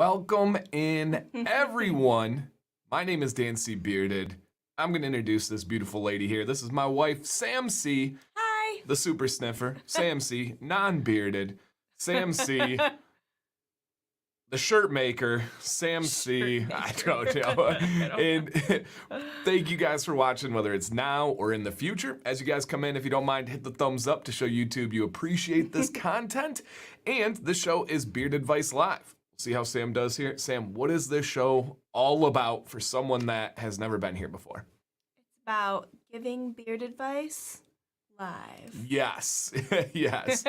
Welcome in, everyone. My name is Dan C. Bearded. I'm going to introduce this beautiful lady here. This is my wife, Sam C. Hi. The super sniffer. Sam C. Non-bearded. Sam C. The shirt maker. Sam C. I don't know. And thank you guys for watching, whether it's now or in the future. As you guys come in, if you don't mind, hit the thumbs up to show YouTube you appreciate this content. And the show is Beard Advice Live. See how Sam does here? Sam, what is this show all about for someone that has never been here before? It's about giving beard advice live. Yes, yes.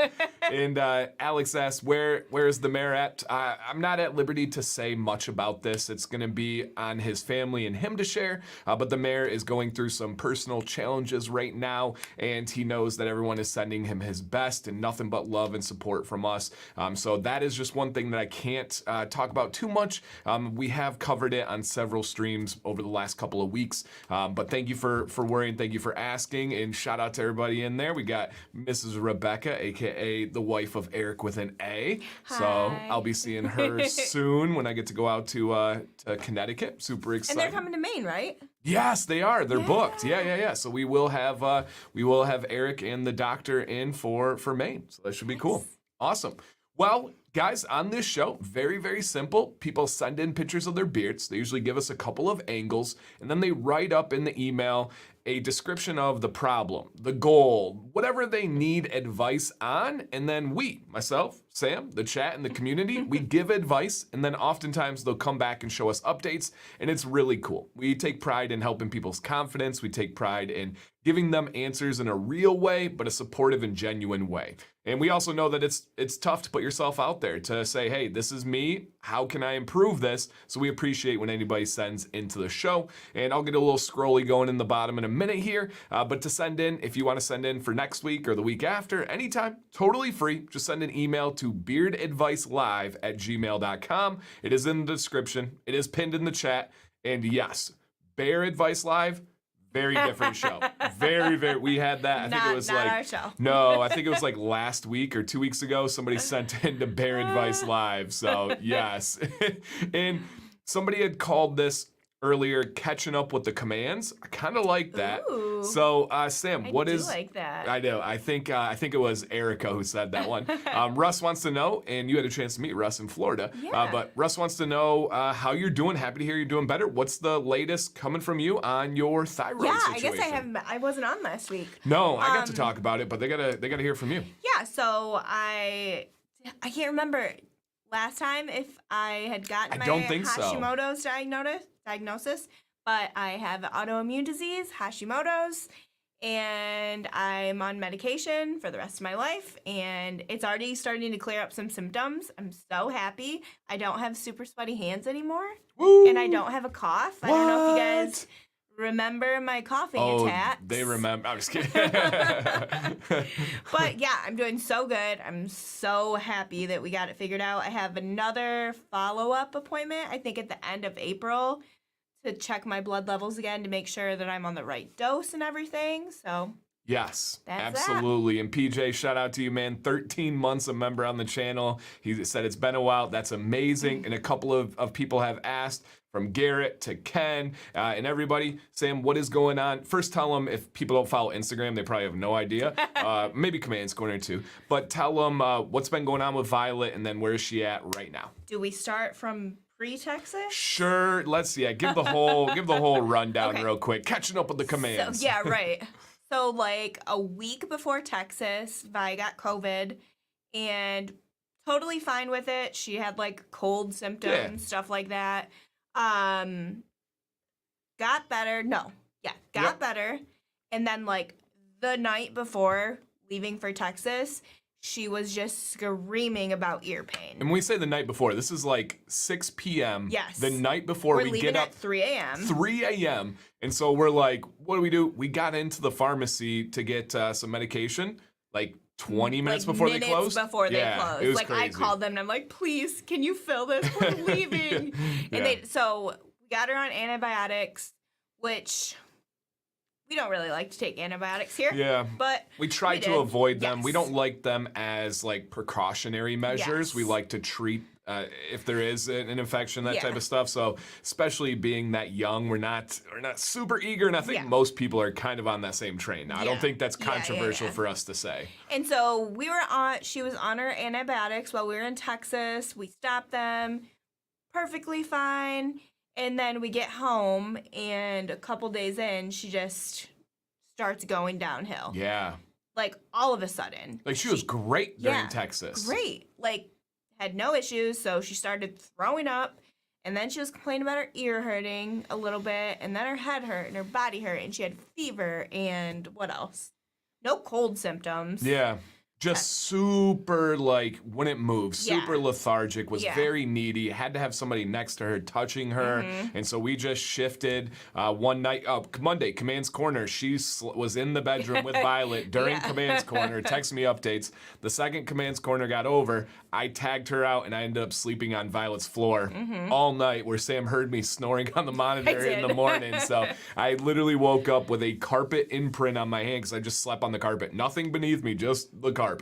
And Alex asks, where is the mayor at? I'm not at liberty to say much about this. It's going to be on his family and him to share, but the mayor is going through some personal challenges right now, and he knows that everyone is sending him his best and nothing but love and support from us. So that is just one thing that I can't talk about too much. We have covered it on several streams over the last couple of weeks, but thank you for worrying. Thank you for asking, and shout out to everybody in there. We got Mrs. Rebecca, aka the wife of Eric with an A. Hi. So I'll be seeing her soon when I get to go out to Connecticut. Super excited. And they're coming to Maine, right? Yes, they are. They're booked. Yeah. So we will have Eric and the doctor in for Maine. So that should be cool. Awesome. Well, guys, on this show, very, very simple. People send in pictures of their beards. They usually give us a couple of angles, and then they write up in the email a description of the problem, the goal, whatever they need advice on, and then we, myself, Sam, the chat, and the community, we give advice, and then oftentimes they'll come back and show us updates, and it's really cool. We take pride in helping people's confidence. We take pride in giving them answers in a real way, but a supportive and genuine way. And we also know that it's tough to put yourself out there to say, hey, this is me. How can I improve this? So we appreciate when anybody sends into the show. And I'll get a little scrolly going in the bottom in a minute here. But to send in, if you want to send in for next week or the week after, anytime, totally free. Just send an email to beardadvicelive@gmail.com. It is in the description. It is pinned in the chat. And yes, Bear Advice Live, very different show. Very, we had that. I think it was not like, our show. No, I think it was like last week or 2 weeks ago, somebody sent in to Bear Advice Live. So yes. And somebody had called this earlier, catching up with the commands. I kind of like that. Ooh. So Sam, what is? I do like that. I know. I think it was Erica who said that one. Russ wants to know, and you had a chance to meet Russ in Florida. Yeah. But Russ wants to know how you're doing. Happy to hear you're doing better. What's the latest coming from you on your thyroid situation? I guess I wasn't on last week. No, I got to talk about it, but they gotta hear from you. Yeah. So I can't remember last time if I had gotten my Hashimoto's diagnosis, but I have autoimmune disease, Hashimoto's, and I'm on medication for the rest of my life, and it's already starting to clear up some symptoms. I'm so happy. I don't have super sweaty hands anymore. Woo! And I don't have a cough. I don't know if you guys remember my coughing attacks. They remember. I'm just kidding. But yeah, I'm doing so good. I'm so happy that we got it figured out. I have another follow-up appointment, I think at the end of April, to check my blood levels again to make sure that I'm on the right dose and everything. So yes, that's absolutely. And PJ, shout out to you, man. 13 months a member on the channel. He said it's been a while. That's amazing. And a couple of people have asked, from Garrett to Ken and everybody. Sam, what is going on? First, tell them, if people don't follow Instagram, they probably have no idea. Maybe Commands Corner too. But tell them what's been going on with Violet, and then where is she at right now? Do we start from pre-Texas? Sure. Let's see. Give the whole rundown real quick. Catching up with the commands. So, yeah, right. So like a week before Texas, Vi got COVID and totally fine with it. She had like cold symptoms, stuff like that. Got better. Got better. And then like the night before leaving for Texas, she was just screaming about ear pain. And when we say the night before, this is like 6 p.m. Yes. The night before we get up at 3 a.m. 3 a.m. And so we're like, what do? We got into the pharmacy to get some medication, like 20 minutes before they closed? Before they closed. It was like, crazy. I called them and I'm like, please, can you fill this? We're leaving. And so we got her on antibiotics, which we don't really like to take antibiotics here. Yeah. But we try to avoid them. Yes. We don't like them as like precautionary measures. Yes. We like to treat if there is an infection, that Yeah. type of stuff. So especially being that young, we're not super eager, and I think Yeah. most people are kind of on that same train. Now, I don't Yeah. think that's Yeah, yeah, controversial yeah. for us to say. And so she was on her antibiotics while we were in Texas. We stopped them, perfectly fine. And then we get home, and a couple days in, she just starts going downhill. Yeah. Like, all of a sudden. Like, she was great during Yeah, Texas. Great. Like, had no issues, so she started throwing up, and then she was complaining about her ear hurting a little bit, and then her head hurt, and her body hurt, and she had fever, and what else? No cold symptoms. Yeah. Just super, like, wouldn't move, Yeah. super lethargic, was Yeah. very needy, had to have somebody next to her touching her. Mm-hmm. And so we just shifted one night, Monday, Command's Corner. She was in the bedroom with Violet during Yeah. Command's Corner, texting me updates. The second Command's Corner got over, I tagged her out, and I ended up sleeping on Violet's floor all night, where Sam heard me snoring on the monitor in the did. morning. So I literally woke up with a carpet imprint on my hand because I just slept on the carpet. Nothing beneath me, just the carpet.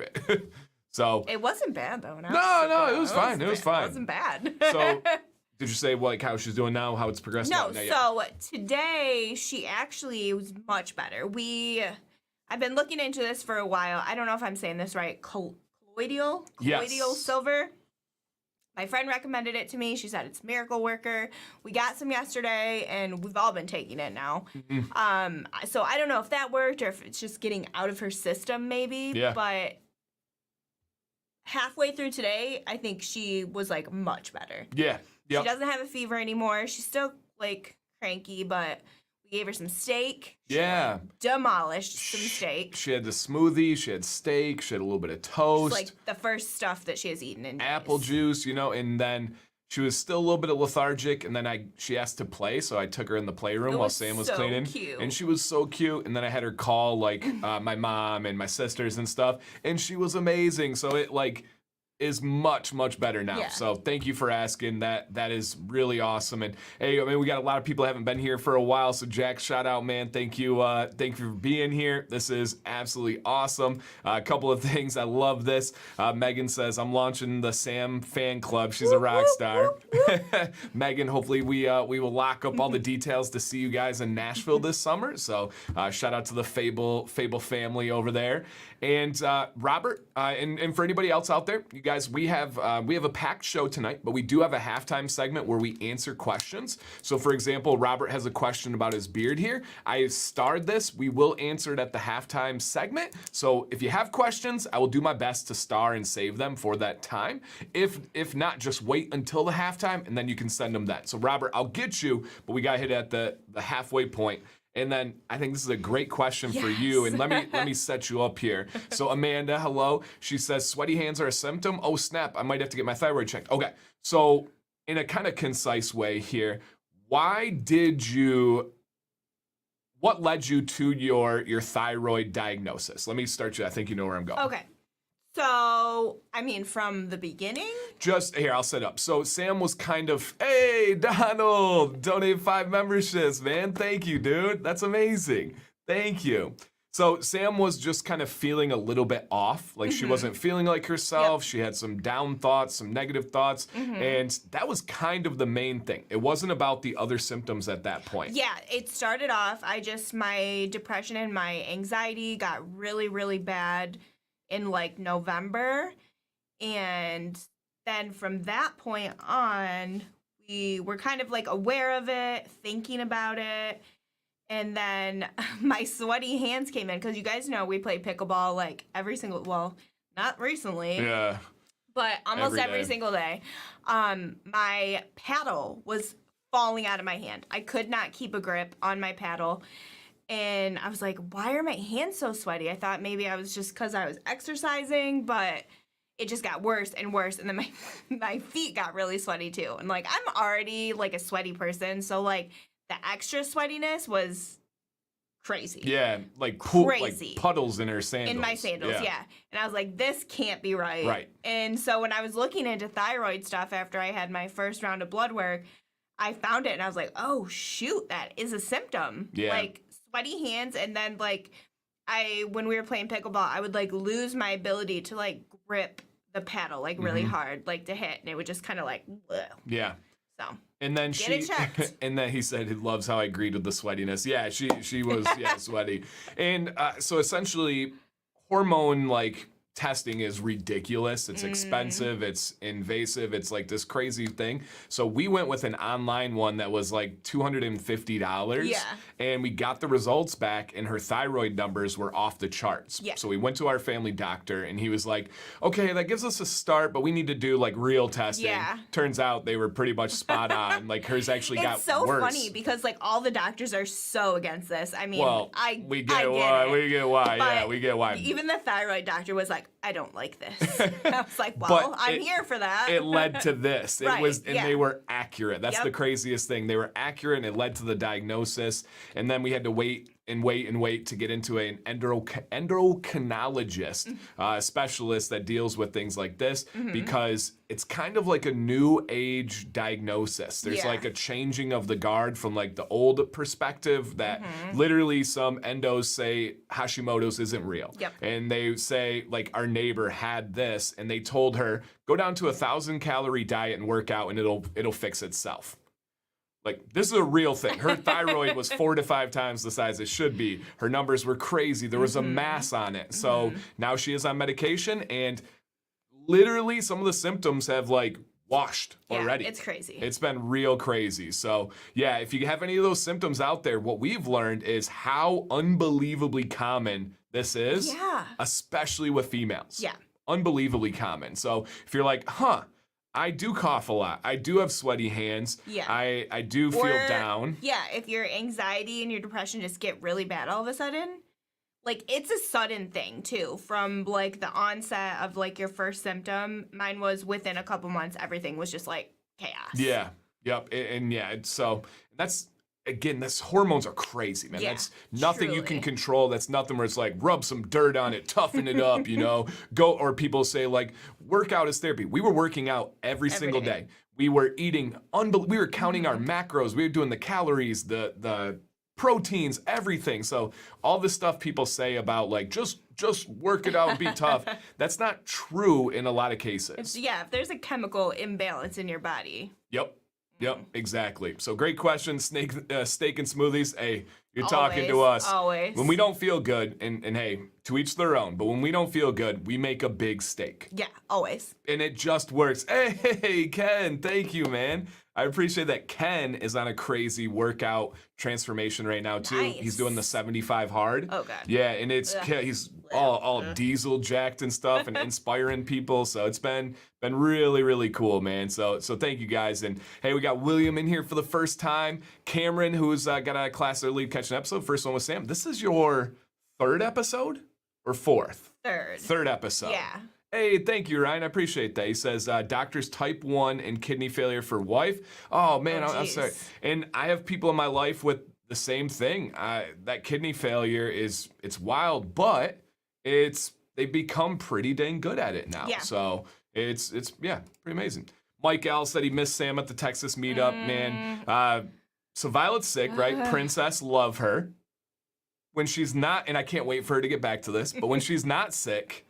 So It wasn't bad, though. no, it was fine. It was fine. It wasn't bad. So did you say like how she's doing now, how it's progressing? No, out? Not yet. so today she actually was much better. I've been looking into this for a while. I don't know if I'm saying this right. Colloidal Yes. silver. My friend recommended it to me. She said it's miracle worker. We got some yesterday, and we've all been taking it now. So I don't know if that worked or if it's just getting out of her system, maybe. Yeah. But halfway through today, I think she was like much better. Yeah. Yep. She doesn't have a fever anymore. She's still like cranky, but we gave her some steak. She, Yeah. like, demolished some steak. She had the smoothie, she had steak, she had a little bit of toast, It's like the first stuff that she has eaten in days. apple juice, and then she was still a little bit of lethargic, and then she asked to play, so I took her in the playroom It while was Sam was so cleaning. cute. And she was so cute, and then I had her call like my mom and my sisters and stuff, and she was amazing. So it like is much better now. Yeah. So thank you for asking. That is really awesome. And hey, I mean, we got a lot of people who haven't been here for a while. So Jack, shout out, man. Thank you for being here. This is absolutely awesome. A couple of things. I love this. Megan says I'm launching the Sam fan club. She's a rock star. Megan, hopefully we will lock up all the details to see you guys in Nashville this summer. So shout out to the Fable family over there. And Robert, and for anybody else out there, you guys, we have a packed show tonight, but we do have a halftime segment where we answer questions. So, for example, Robert has a question about his beard here. I starred this. We will answer it at the halftime segment. So, if you have questions, I will do my best to star and save them for that time. If not, just wait until the halftime, and then you can send them then. So, Robert, I'll get you, but we got to hit at the halfway point. And then I think this is a great question for you. And let me set you up here. So Amanda, hello. She says sweaty hands are a symptom. Oh snap! I might have to get my thyroid checked. Okay. So in a kind of concise way here, what led you to your thyroid diagnosis? Let me start you. I think you know where I'm going. Okay. So, I mean, from the beginning? Just here, I'll set up. So Sam was kind of, hey, Donald, donate 5 memberships, man. Thank you, dude. That's amazing. Thank you. So Sam was just kind of feeling a little bit off. Like she wasn't feeling like herself. Yep. She had some down thoughts, some negative thoughts. And that was kind of the main thing. It wasn't about the other symptoms at that point. Yeah, it started off, my depression and my anxiety got really, really bad in like November. And then from that point on, we were kind of like aware of it, thinking about it. And then my sweaty hands came in because you guys know we play pickleball like not recently, Yeah. but almost every day. single day. My paddle was falling out of my hand. I could not keep a grip on my paddle. And I was like, why are my hands so sweaty? I thought maybe I was just because I was exercising, but it just got worse and worse. And then my feet got really sweaty too. And like, I'm already like a sweaty person. So like the extra sweatiness was crazy. Yeah, like Crazy. puddles in her sandals. In my sandals, yeah. And I was like, this can't be right. Right. And so when I was looking into thyroid stuff after I had my first round of blood work, I found it and I was like, oh, shoot, that is a symptom. Yeah. Like sweaty hands. And then like when we were playing pickleball, I would like lose my ability to like grip the paddle like really hard, like to hit, and it would just kind of like, bleh. Yeah. So. And then Get it checked. and then he said he loves how I agreed with the sweatiness. Yeah, she was sweaty. And so essentially, hormone like testing is ridiculous. It's expensive. It's invasive. It's like this crazy thing. So we went with an online one that was like $250. Yeah. And we got the results back, and her thyroid numbers were off the charts. Yeah. So we went to our family doctor, and he was like, "Okay, that gives us a start, but we need to do like real testing." Yeah. Turns out they were pretty much spot on. Like hers actually got It's so worse. funny because like all the doctors are so against this. I mean, Well, I we get get why. it. We get why. Yeah, But we get why. Even the thyroid doctor was like, I don't like this. I was like, well, But I'm here for that. It led to this. It Right, was, and yeah. they were accurate. That's Yep. the craziest thing. They were accurate, and it led to the diagnosis. And then we had to wait to get into an endocrinologist, specialist that deals with things like this, because it's kind of like a new age diagnosis. There's Yeah. like a changing of the guard from like the old perspective that literally some endos say Hashimoto's isn't real. Yep. And they say like our neighbor had this, and they told her go down to 1,000-calorie diet and work out, and it'll fix itself. Like, this is a real thing. Her thyroid was 4 to 5 times the size it should be. Her numbers were crazy. There was a mass on it. So now she is on medication, and literally some of the symptoms have like washed already. It's crazy. It's been real crazy. So yeah, if you have any of those symptoms out there, what we've learned is how unbelievably common this is, Yeah. especially with females. Yeah. Unbelievably common. So if you're like, I do cough a lot. I do have sweaty hands. Yeah. I do feel Or- down. Yeah, if your anxiety and your depression just get really bad all of a sudden, like it's a sudden thing too. From like the onset of like your first symptom, mine was within a couple months. Everything was just like chaos. Yeah. Yep. And yeah, so that's, again, this hormones are crazy, man. Yeah, That's nothing you can truly. control. That's nothing where it's like rub some dirt on it, toughen it up, go. Or people say like workout is therapy. We were working out every single day. day. We were eating we were counting our macros. We were doing the calories, the proteins, everything. So all this stuff people say about like just work it out and be tough. That's not true in a lot of cases. Yeah, if there's a chemical imbalance in your body. Yep, exactly. So great question, steak and smoothies. Hey, you're talking to us. Always. When we don't feel good, and hey, to each their own, but when we don't feel good, we make a big steak. Yeah, always. And it just works. Hey, Ken, thank you, man. I appreciate that. Ken is on a crazy workout transformation right now, too. Nice. He's doing the 75 hard. Oh, God. Yeah, and he's all diesel jacked and stuff and inspiring people. So it's been really, really cool, man. So thank you guys. And hey, we got William in here for the first time. Cameron, who's got a class early catching episode. First one with Sam. This is your 3rd episode or 4th? 3rd. 3rd episode. Yeah. Hey, thank you, Ryan. I appreciate that. He says, doctors type 1 and kidney failure for wife. Oh, man, I'm sorry. Jeez. And I have people in my life with the same thing. That kidney failure it's wild, but they become pretty dang good at it now. Yeah. So it's pretty amazing. Mike L said he missed Sam at the Texas meetup, man. So Violet's sick, right? Princess, love her. When she's not, and I can't wait for her to get back to this, but when she's not sick,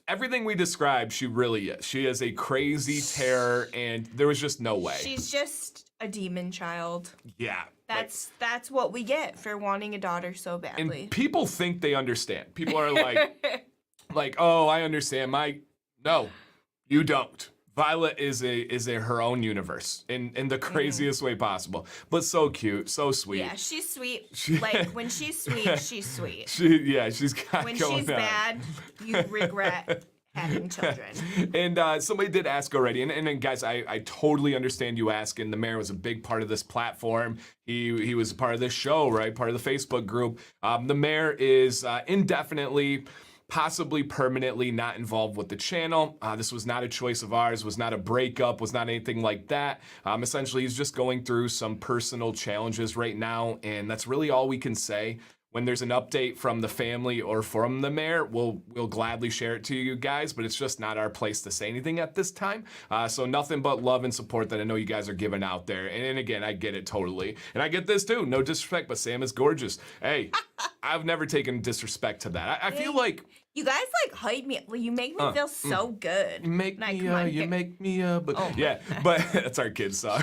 everything we described, she really is. She is a crazy terror, and there was just no way. She's just a demon child. Yeah. That's what we get for wanting a daughter so badly. And people think they understand. People are like, oh, I understand. No, you don't. Violet is her own universe in the craziest way possible, but so cute, so sweet. Yeah, she's sweet. Like when she's sweet, she's sweet. She's got When going she's on. bad, you regret having children. And somebody did ask already, and then guys, I totally understand you asking. The mayor was a big part of this platform. He was a part of this show, right? Part of the Facebook group. The mayor is indefinitely, possibly permanently not involved with the channel. This was not a choice of ours, was not a breakup, was not anything like that. Essentially, he's just going through some personal challenges right now, and that's really all we can say. when there's an update from the family or from the mayor, we'll gladly share it to you guys, but it's just not our place to say anything at this time. So nothing but love and support that I know you guys are giving out there. And again, I get it totally. And I get this too. No disrespect, but Sam is gorgeous. Hey, I've never taken disrespect to that. I feel like you guys like hype me. You make me feel so good. you make me, but Oh. yeah, but that's our kids' song.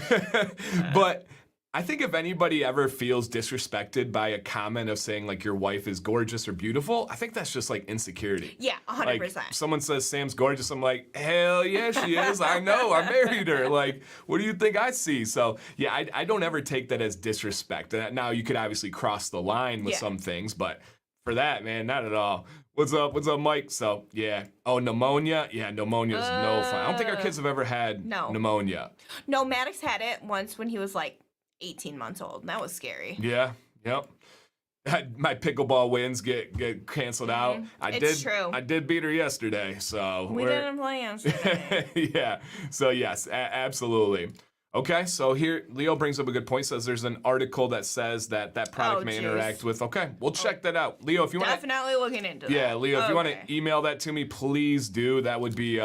But I think if anybody ever feels disrespected by a comment of saying like your wife is gorgeous or beautiful, I think that's just like insecurity. Yeah, 100%. Like someone says Sam's gorgeous, I'm like, hell yeah, she is. I know, I married her. Like, what do you think I see? So yeah, I don't ever take that as disrespect. Now you could obviously cross the line with some things, but for that, man, not at all. What's up, Mike? So yeah. Oh, pneumonia? Yeah, pneumonia's no fun. I don't think our kids have ever had pneumonia. No, Maddox had it once when he was like 18 months old. And that was scary. Yeah, yep. My pickleball wins get canceled out. It's true. I did beat her yesterday, so We didn't play yesterday. yeah. So yes, absolutely. Okay, so here Leo brings up a good point. Says there's an article that says that product may interact with. Okay, we'll check that out. Leo, if you want definitely looking into that. Yeah, Leo, if you want to email that to me, please do. That would be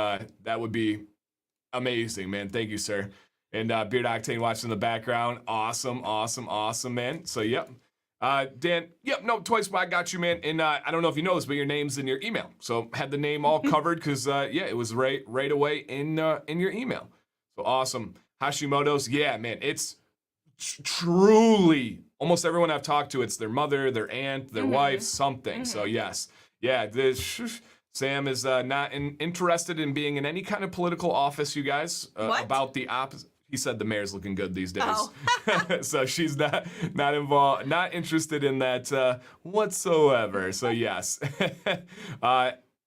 amazing, man. Thank you, sir. And Beard Octane watching in the background. Awesome, man. So yep. Dan, no, Toys, I got you, man. And I don't know if you know this, but your name's in your email. So had the name all covered because it was right away in your email. So awesome. Hashimoto's, yeah, man, it's truly almost everyone I've talked to, it's their mother, their aunt, their wife, something. So yes, yeah, Sam is not interested in being in any kind of political office, you guys. About the opposite. He said the mayor's looking good these days. Oh. So she's not involved, not interested in that whatsoever. So yes.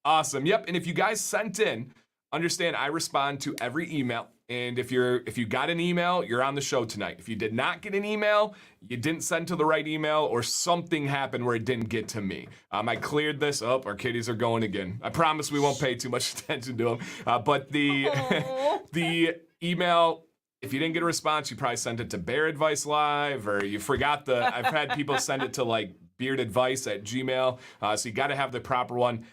Awesome. Yep. And if you guys sent in, understand I respond to every email. And if you got an email, you're on the show tonight. If you did not get an email, you didn't send to the right email, or something happened where it didn't get to me. I cleared this up. Our kitties are going again. I promise we won't pay too much attention to them. But the the email, if you didn't get a response, you probably sent it to Bear Advice Live, or you forgot I've had people send it to like beardadvice@gmail. So you got to have the proper one.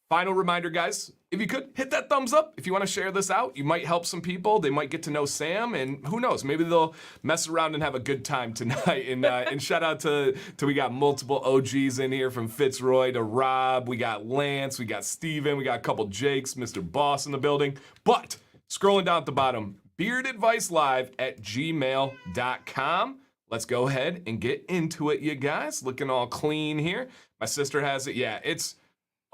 Final reminder, guys, if you could, hit that thumbs up. If you want to share this out, you might help some people. They might get to know Sam, and who knows, maybe they'll mess around and have a good time tonight. And shout out to we got multiple OGs in here, from Fitzroy to Rob. We got Lance, we got Steven, we got a couple Jakes, Mr. Boss in the building. But scrolling down at the bottom, beardadvicelive@gmail.com. Let's go ahead and get into it, you guys. Looking all clean here. My sister has it. Yeah, it's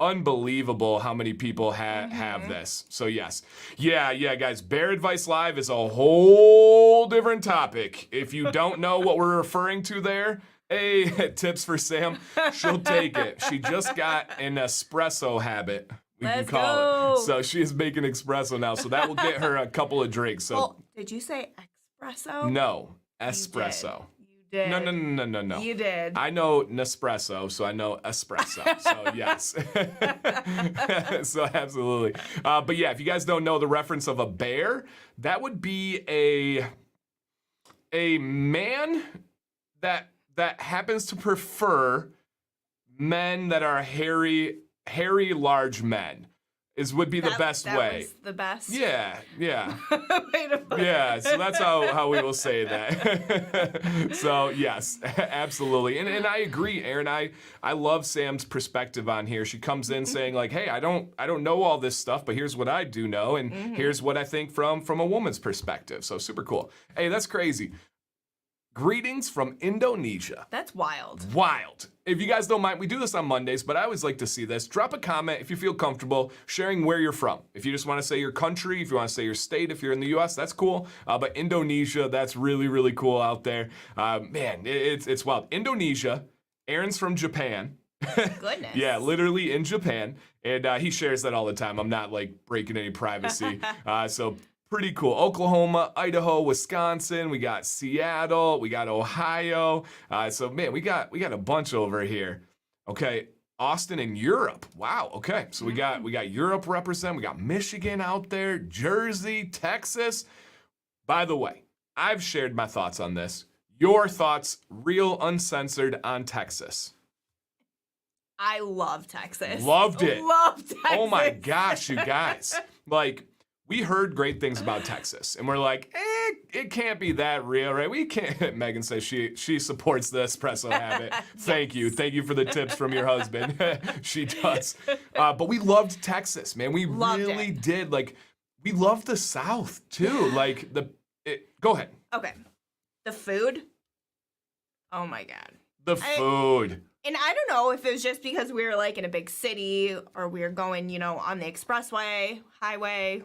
unbelievable how many people have this. So yes. Yeah, guys, Bear Advice Live is a whole different topic. If you don't know what we're referring to there, hey, tips for Sam, she'll take it. She just got an espresso habit, we can call it. So she is making espresso now, so that will get her a couple of drinks. So well, did you say espresso? No, espresso. Did. No. You did. I know Nespresso, so I know espresso. So yes. So absolutely. But yeah, if you guys don't know the reference of a bear, that would be a man that happens to prefer men that are hairy, large men. Would be the best way. Was the best. Yeah. Way to put Yeah, so that's how we will say that. So yes, absolutely. And I agree, Aaron. I love Sam's perspective on here. She comes in saying like, hey, I don't know all this stuff, but here's what I do know, and here's what I think from a woman's perspective. So super cool. Hey, that's crazy. Greetings from Indonesia. That's wild. Wild. If you guys don't mind, we do this on Mondays, but I always like to see this. Drop a comment if you feel comfortable sharing where you're from. If you just want to say your country, if you want to say your state, if you're in the U.S., that's cool. But Indonesia, that's really, really cool out there. Man, it's wild. Indonesia. Aaron's from Japan. Goodness. Yeah, literally in Japan. And he shares that all the time. I'm not like breaking any privacy. So pretty cool. Oklahoma, Idaho, Wisconsin. We got Seattle. We got Ohio. So man, we got a bunch over here. Okay, Austin in Europe. Wow. Okay, so we got Europe represent. We got Michigan out there, Jersey, Texas. By the way, I've shared my thoughts on this. Your thoughts, real uncensored, on Texas. I love Texas. Loved it. Love Texas. Oh my gosh, you guys. Like, we heard great things about Texas, and we're like, it can't be that real, right? We can't. Megan says she supports the espresso habit. Thank you. Thank you for the tips from your husband. She does. But we loved Texas, man. We really did. Like, we loved the South, too. Like, go ahead. Okay. The food. Oh my God. The food. And I don't know if it was just because we were like in a big city or we were going, on the expressway, highway.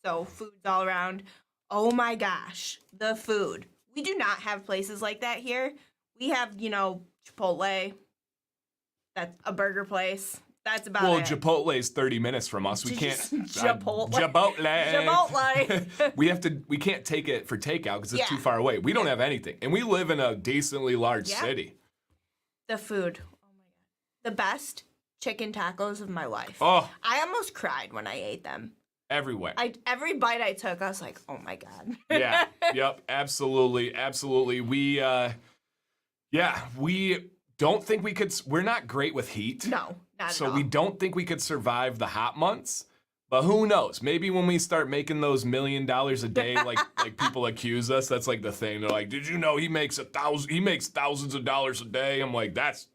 So food's all around. Oh my gosh, the food. We do not have places like that here. We have, Chipotle. That's a burger place. That's about it. Well, Chipotle is 30 minutes from us. We can't. Chipotle. Chipotle. We can't take it for takeout because it's too far away. We don't have anything. And we live in a decently large city. The food. Oh my God. The best chicken tacos of my life. Oh. I almost cried when I ate them. Everywhere. Every bite I took, I was like, oh my God. Yeah. Yep. Absolutely. Absolutely. We don't think we could. We're not great with heat. No, not at all. So we don't think we could survive the hot months. But who knows? Maybe when we start making those $1 million a day, like people accuse us, that's like the thing. They're like, "Did you know he makes thousands of dollars a day?" I'm like, that's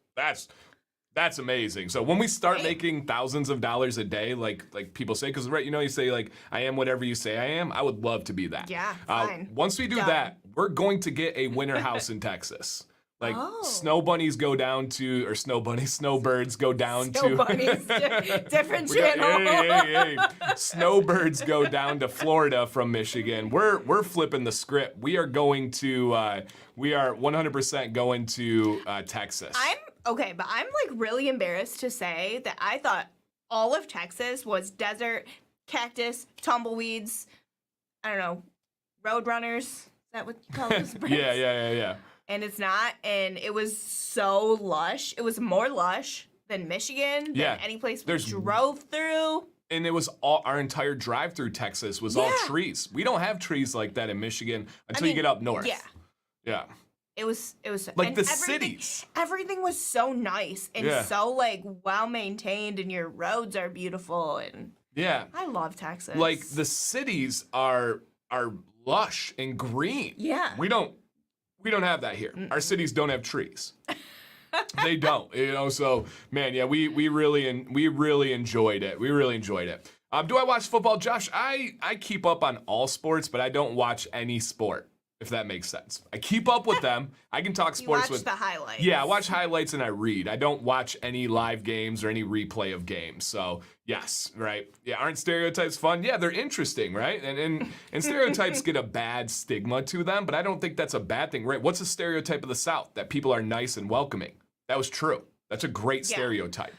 amazing. So when we start making thousands of dollars a day, like people say, because you say like, I am whatever you say I am. I would love to be that. Yeah, fine. Once we do that, we're going to get a winter house in Texas. Like snowbirds go down to different channel. Snowbirds go down to Florida from Michigan. We're flipping the script. We are 100% going to Texas. But I'm like really embarrassed to say that I thought all of Texas was desert, cactus, tumbleweeds, I don't know, roadrunners. Is that what you call those birds? Yeah. And it's not, and it was so lush. It was more lush than Michigan, than any place we drove through. And it was our entire drive through Texas was all trees. We don't have trees like that in Michigan until you get up north. Yeah. It was like the cities. Everything was so nice and so like well maintained, and your roads are beautiful, and I love Texas. Like the cities are lush and green. Yeah. We don't have that here. Our cities don't have trees. They don't, So man, we really enjoyed it. We really enjoyed it. Do I watch football, Josh? I keep up on all sports, but I don't watch any sport, if that makes sense. I keep up with them. I can talk sports with the highlights. Yeah, I watch highlights and I read. I don't watch any live games or any replay of games. So yes, right. Yeah, aren't stereotypes fun? Yeah, they're interesting, right? And stereotypes get a bad stigma to them, but I don't think that's a bad thing, right? What's a stereotype of the South? That people are nice and welcoming. That was true. That's a great stereotype.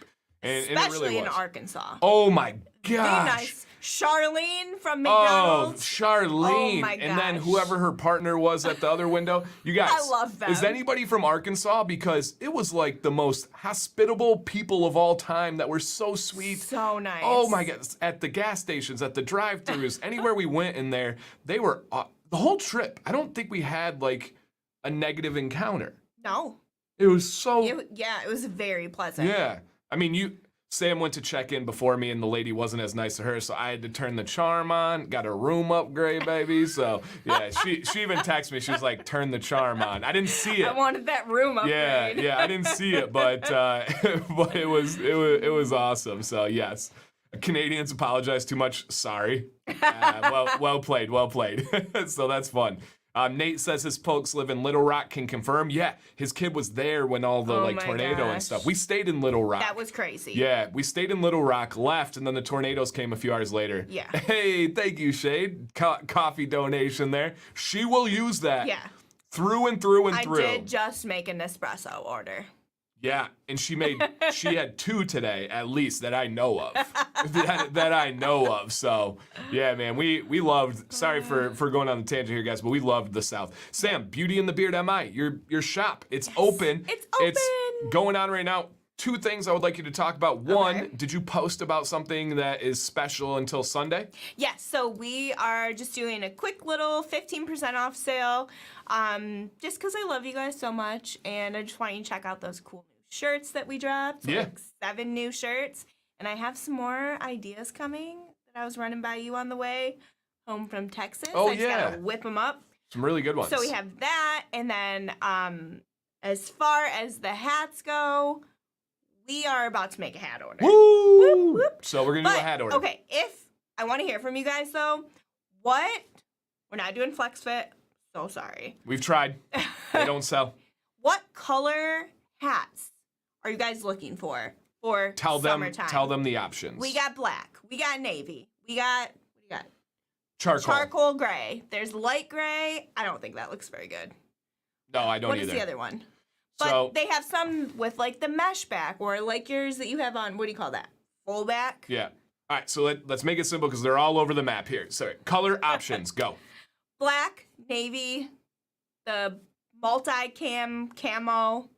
And especially it really was. In Arkansas. Oh my gosh. Be nice. Charlene from McDonald's. Oh, Charlene. Oh my gosh. And then whoever her partner was at the other window. You guys. I love them. Is anybody from Arkansas? Because it was like the most hospitable people of all time that were so sweet. So nice. Oh my God. At the gas stations, at the drive-thrus, anywhere we went in there, they were, the whole trip, I don't think we had like a negative encounter. No. It was so. It was very pleasant. Yeah. I mean, Sam went to check in before me, and the lady wasn't as nice to her, so I had to turn the charm on. Got a room upgrade, baby. So yeah, she even texted me. She was like, "Turn the charm on." I didn't see it. I wanted that room upgrade. Yeah, I didn't see it, but but it was awesome. So yes, Canadians apologize too much. Sorry. Well played. So that's fun. Nate says his folks live in Little Rock, can confirm. Yeah, his kid was there when all the tornado and stuff. We stayed in Little Rock. That was crazy. Yeah, we stayed in Little Rock, left, and then the tornadoes came a few hours later. Yeah. Hey, thank you, Shade. Coffee donation there. She will use that. Yeah. Through and through and through. I did just make an espresso order. Yeah, and she had 2 today, at least, that I know of. that I know of. So, yeah, man, we loved, sorry for going on the tangent here, guys, but we loved the South. Sam, Beauty and the Beard MI, your shop, it's open. It's open. It's going on right now. 2 things I would like you to talk about. One, did you post about something that is special until Sunday? Yes, so we are just doing a quick little 15% off sale, just because I love you guys so much, and I just want you to check out those cool new shirts that we dropped. So Yeah. like 7 new shirts. And I have some more ideas coming that I was running by you on the way home from Texas. Oh, I just yeah. gotta whip them up. Some really good ones. So we have that, and then as far as the hats go, we are about to make a hat order. Woo! Whoop, whoop. So we're gonna do a hat order. Okay, if I want to hear from you guys though, we're not doing flex fit. So sorry. We've tried. They don't sell. What color hats are you guys looking for summertime? Tell them the options. We got black. We got navy. We got charcoal. charcoal gray. There's light gray. I don't think that looks very good. No, I don't What either. is the other one? But So they have some with like the mesh back or like yours that you have on, what do you call that? Full back? yeah. All right, so let's make it simple because they're all over the map here. So color options, go. Black, navy, the multi-cam camo,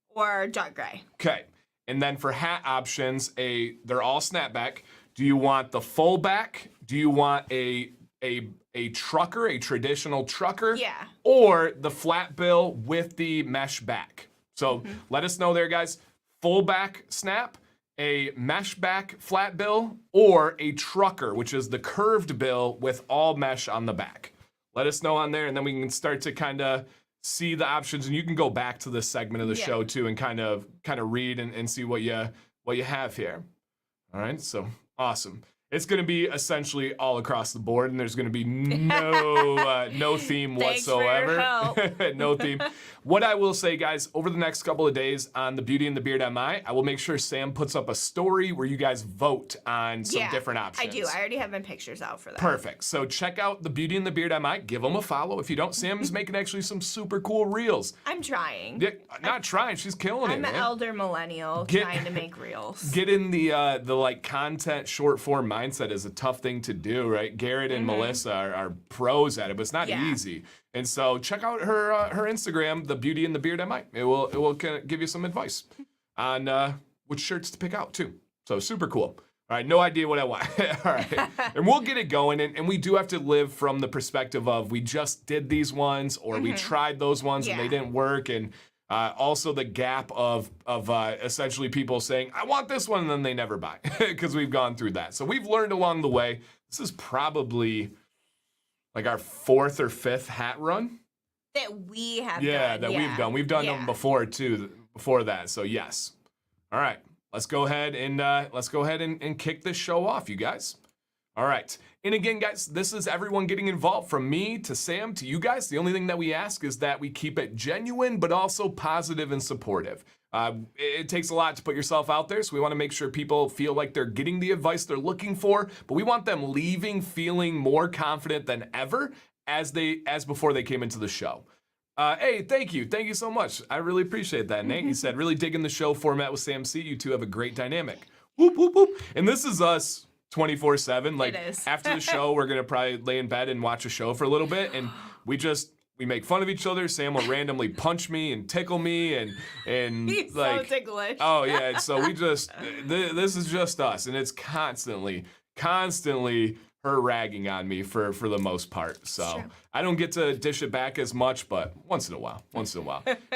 or dark gray. Okay. And then for hat options, they're all snapback. Do you want the full back? Do you want a trucker, a traditional trucker? Yeah. Or the flat bill with the mesh back? So let us know there, guys. Full back snap, a mesh back flat bill, or a trucker, which is the curved bill with all mesh on the back. Let us know on there, and then we can start to kind of see the options, and you can go back to this segment of the show too, and kind of read and see what you have here. All right, so awesome. It's going to be essentially all across the board, and there's going to be no theme whatsoever. Thanks for your help. No theme. What I will say, guys, over the next couple of days on the Beauty and the Beard MI, I will make sure Sam puts up a story where you guys vote on some different options. I do. I already have my pictures out for that. Perfect. So check out the Beauty and the Beard MI. Give them a follow. If you don't, Sam's making actually some super cool reels. I'm trying. Yeah, not trying. She's killing it, I'm man. an elder millennial trying to make reels. Getting the like content short form mindset is a tough thing to do, right? Garrett and Melissa are pros at it, but it's not easy. And so check out her Instagram, the Beauty and the Beard MI. It will kind of give you some advice on which shirts to pick out too. So super cool. All right, no idea what I want. All right, and we'll get it going. And we do have to live from the perspective of we just did these ones or we tried those ones and they didn't work. And also the gap of essentially people saying, I want this one, and then they never buy because we've gone through that. So we've learned along the way. This is probably like our 4th or 5th hat run. That we have done. We've done. We've done them before too, before that. So yes. All right. Let's go ahead and kick this show off, you guys. All right. And again, guys, this is everyone getting involved from me to Sam to you guys. The only thing that we ask is that we keep it genuine, but also positive and supportive. It takes a lot to put yourself out there, so we want to make sure people feel like they're getting the advice they're looking for, but we want them leaving feeling more confident than ever as before they came into the show. Hey, thank you so much. I really appreciate that, Nate. He said, really digging the show format with Sam C. You two have a great dynamic. Whoop, whoop, whoop. And this is us 24/7. Like, It is. after the show, we're going to probably lay in bed and watch a show for a little bit, and we make fun of each other. Sam will randomly punch me and tickle me and He's like, so ticklish. oh yeah. So we just, this is just us, and it's constantly her ragging on me for the most part. So True. I don't get to dish it back as much, but once in a while,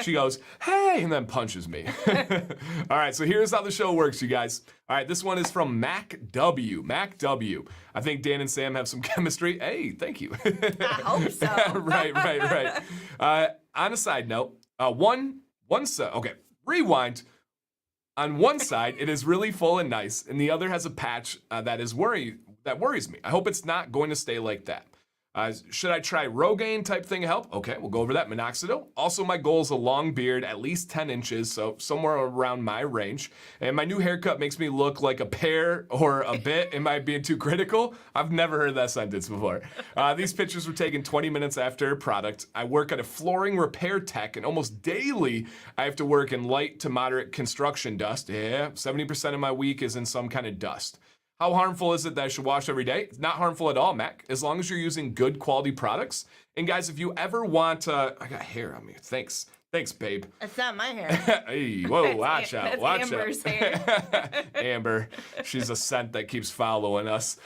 she goes, hey, and then punches me. All right, so here's how the show works, you guys. All right, this one is from Mac W. I think Dan and Sam have some chemistry. Hey, thank you. I hope so. right. On a side note, rewind. On one side, it is really full and nice, and the other has a patch that worries me. I hope it's not going to stay like that. Should I try Rogaine type thing help? Okay, we'll go over that. Minoxidil. Also, my goal is a long beard, at least 10 inches, so somewhere around my range. And my new haircut makes me look like a pear or a bit. Am I being too critical? I've never heard that sentence before. These pictures were taken 20 minutes after product. I work at a flooring repair tech, and almost daily I have to work in light to moderate construction dust. Yeah, 70% of my week is in some kind of dust. How harmful is it that I should wash every day? It's not harmful at all, Mac, as long as you're using good quality products. And guys, if you ever want, I got hair on me, thanks. Thanks, babe. That's not my hair. Hey, whoa, watch out, That's watch Amber's out. hair. Amber, she's a scent that keeps following us.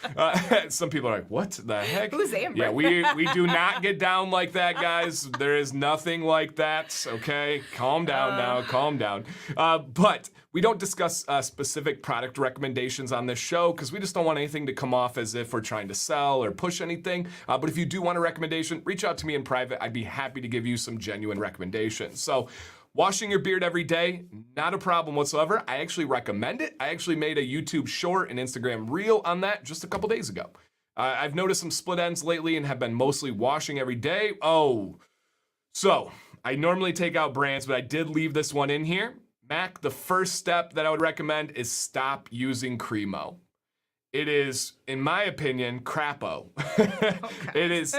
Some people are like, what the heck? Who's Amber? Yeah, we do not get down like that, guys. There is nothing like that, okay? Calm down now, calm down. But we don't discuss specific product recommendations on this show because we just don't want anything to come off as if we're trying to sell or push anything. But if you do want a recommendation, reach out to me in private. I'd be happy to give you some genuine recommendations. So, washing your beard every day, not a problem whatsoever. I actually recommend it. I actually made a YouTube short and Instagram reel on that just a couple days ago. I've noticed some split ends lately and have been mostly washing every day. So I normally take out brands, but I did leave this one in here. Mac, the first step that I would recommend is stop using Cremo. It is, in my opinion, crapo. It is,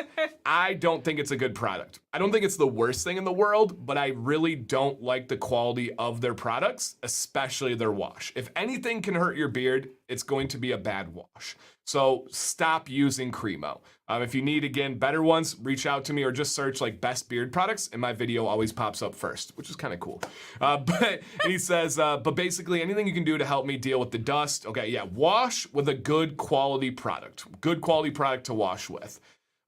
I don't think it's a good product. I don't think it's the worst thing in the world, but I really don't like the quality of their products, especially their wash. If anything can hurt your beard, it's going to be a bad wash. So stop using Cremo. If you need, again, better ones, reach out to me or just search like best beard products and my video always pops up first, which is kind of cool. But he says, but basically anything you can do to help me deal with the dust. Okay, yeah, wash with a good quality product. Good quality product to wash with.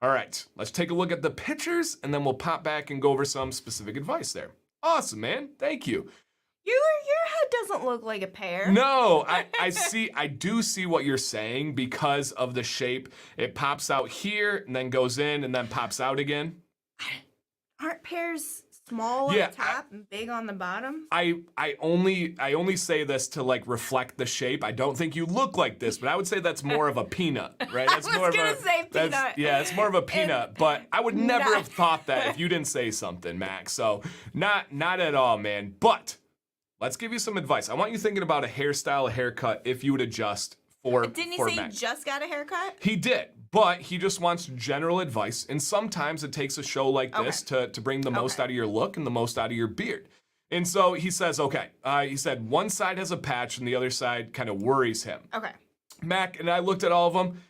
All right, let's take a look at the pictures and then we'll pop back and go over some specific advice there. Awesome, man. Thank you. Your head doesn't look like a pear. No, I do see what you're saying because of the shape. It pops out here and then goes in and then pops out again. Aren't pears small Yeah, on the top and big on the bottom? I only say this to like reflect the shape. I don't think you look like this, but I would say that's more of a peanut, right? That's I was gonna say peanut. Yeah, it's more of a peanut, but I would never have thought that if you didn't say something, Max. So not at all, man. But let's give you some advice. I want you thinking about a hairstyle, a haircut, if you would adjust for Didn't for he say Max. you just got a haircut? He did, but he just wants general advice. And sometimes it takes a show like this to bring the most out of your look and the most out of your beard. And so he says, he said one side has a patch and the other side kind of worries him. Okay. Mac, and I looked at all of them,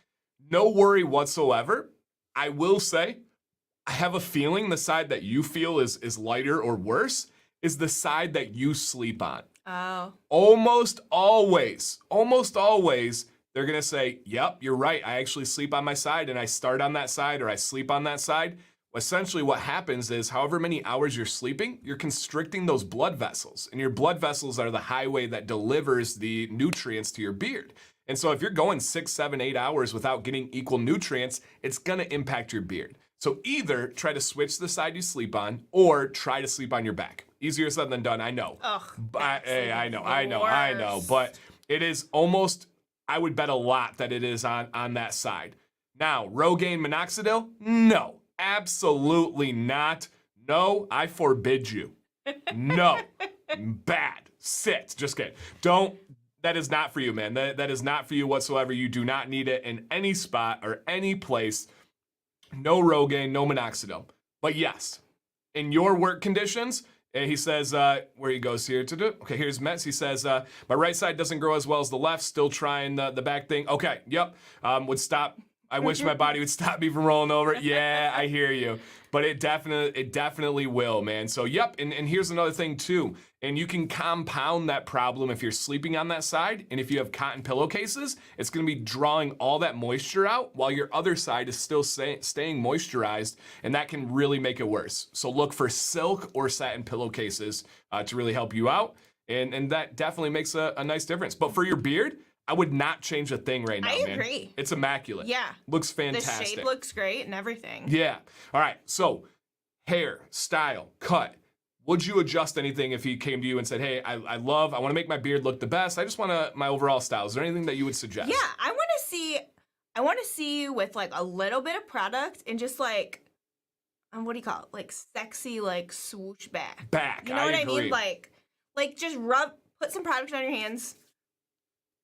no worry whatsoever. I will say, I have a feeling the side that you feel is lighter or worse is the side that you sleep on. Oh. Almost always, they're gonna say, yep, you're right. I actually sleep on my side and I start on that side or I sleep on that side. Essentially what happens is however many hours you're sleeping, you're constricting those blood vessels. And your blood vessels are the highway that delivers the nutrients to your beard. And so if you're going 6, 7, 8 hours without getting equal nutrients, it's gonna impact your beard. So either try to switch the side you sleep on or try to sleep on your back. Easier said than done, I know. Ugh. Hey, I know. But it is almost, I would bet a lot that it is on that side. Now, Rogaine minoxidil? No, absolutely not. No, I forbid you. No, bad. Sit. Just kidding. Don't. That is not for you, man. That is not for you whatsoever. You do not need it in any spot or any place. No Rogaine, no minoxidil. But yes, in your work conditions, and he says, where he goes here to do. Okay, here's Metz. He says, my right side doesn't grow as well as the left. Still trying the back thing. Okay, yep. Would stop. I wish my body would stop me from rolling over. Yeah, I hear you. But it definitely will, man. So, yep. And here's another thing too. And you can compound that problem if you're sleeping on that side. And if you have cotton pillowcases, it's going to be drawing all that moisture out while your other side is still staying moisturized. And that can really make it worse. So look for silk or satin pillowcases to really help you out. And that definitely makes a nice difference. But for your beard, I would not change a thing right now, man. I agree. It's immaculate. Yeah. Looks fantastic. The shape looks great and everything. Yeah. All right. So, hair, style, cut. Would you adjust anything if he came to you and said, hey, I want to make my beard look the best. I just want my overall style. Is there anything that you would suggest? Yeah. I want to see you with like a little bit of product and just like, what do you call it? Like sexy, like swoosh back. You know what I mean? Like just put some product on your hands.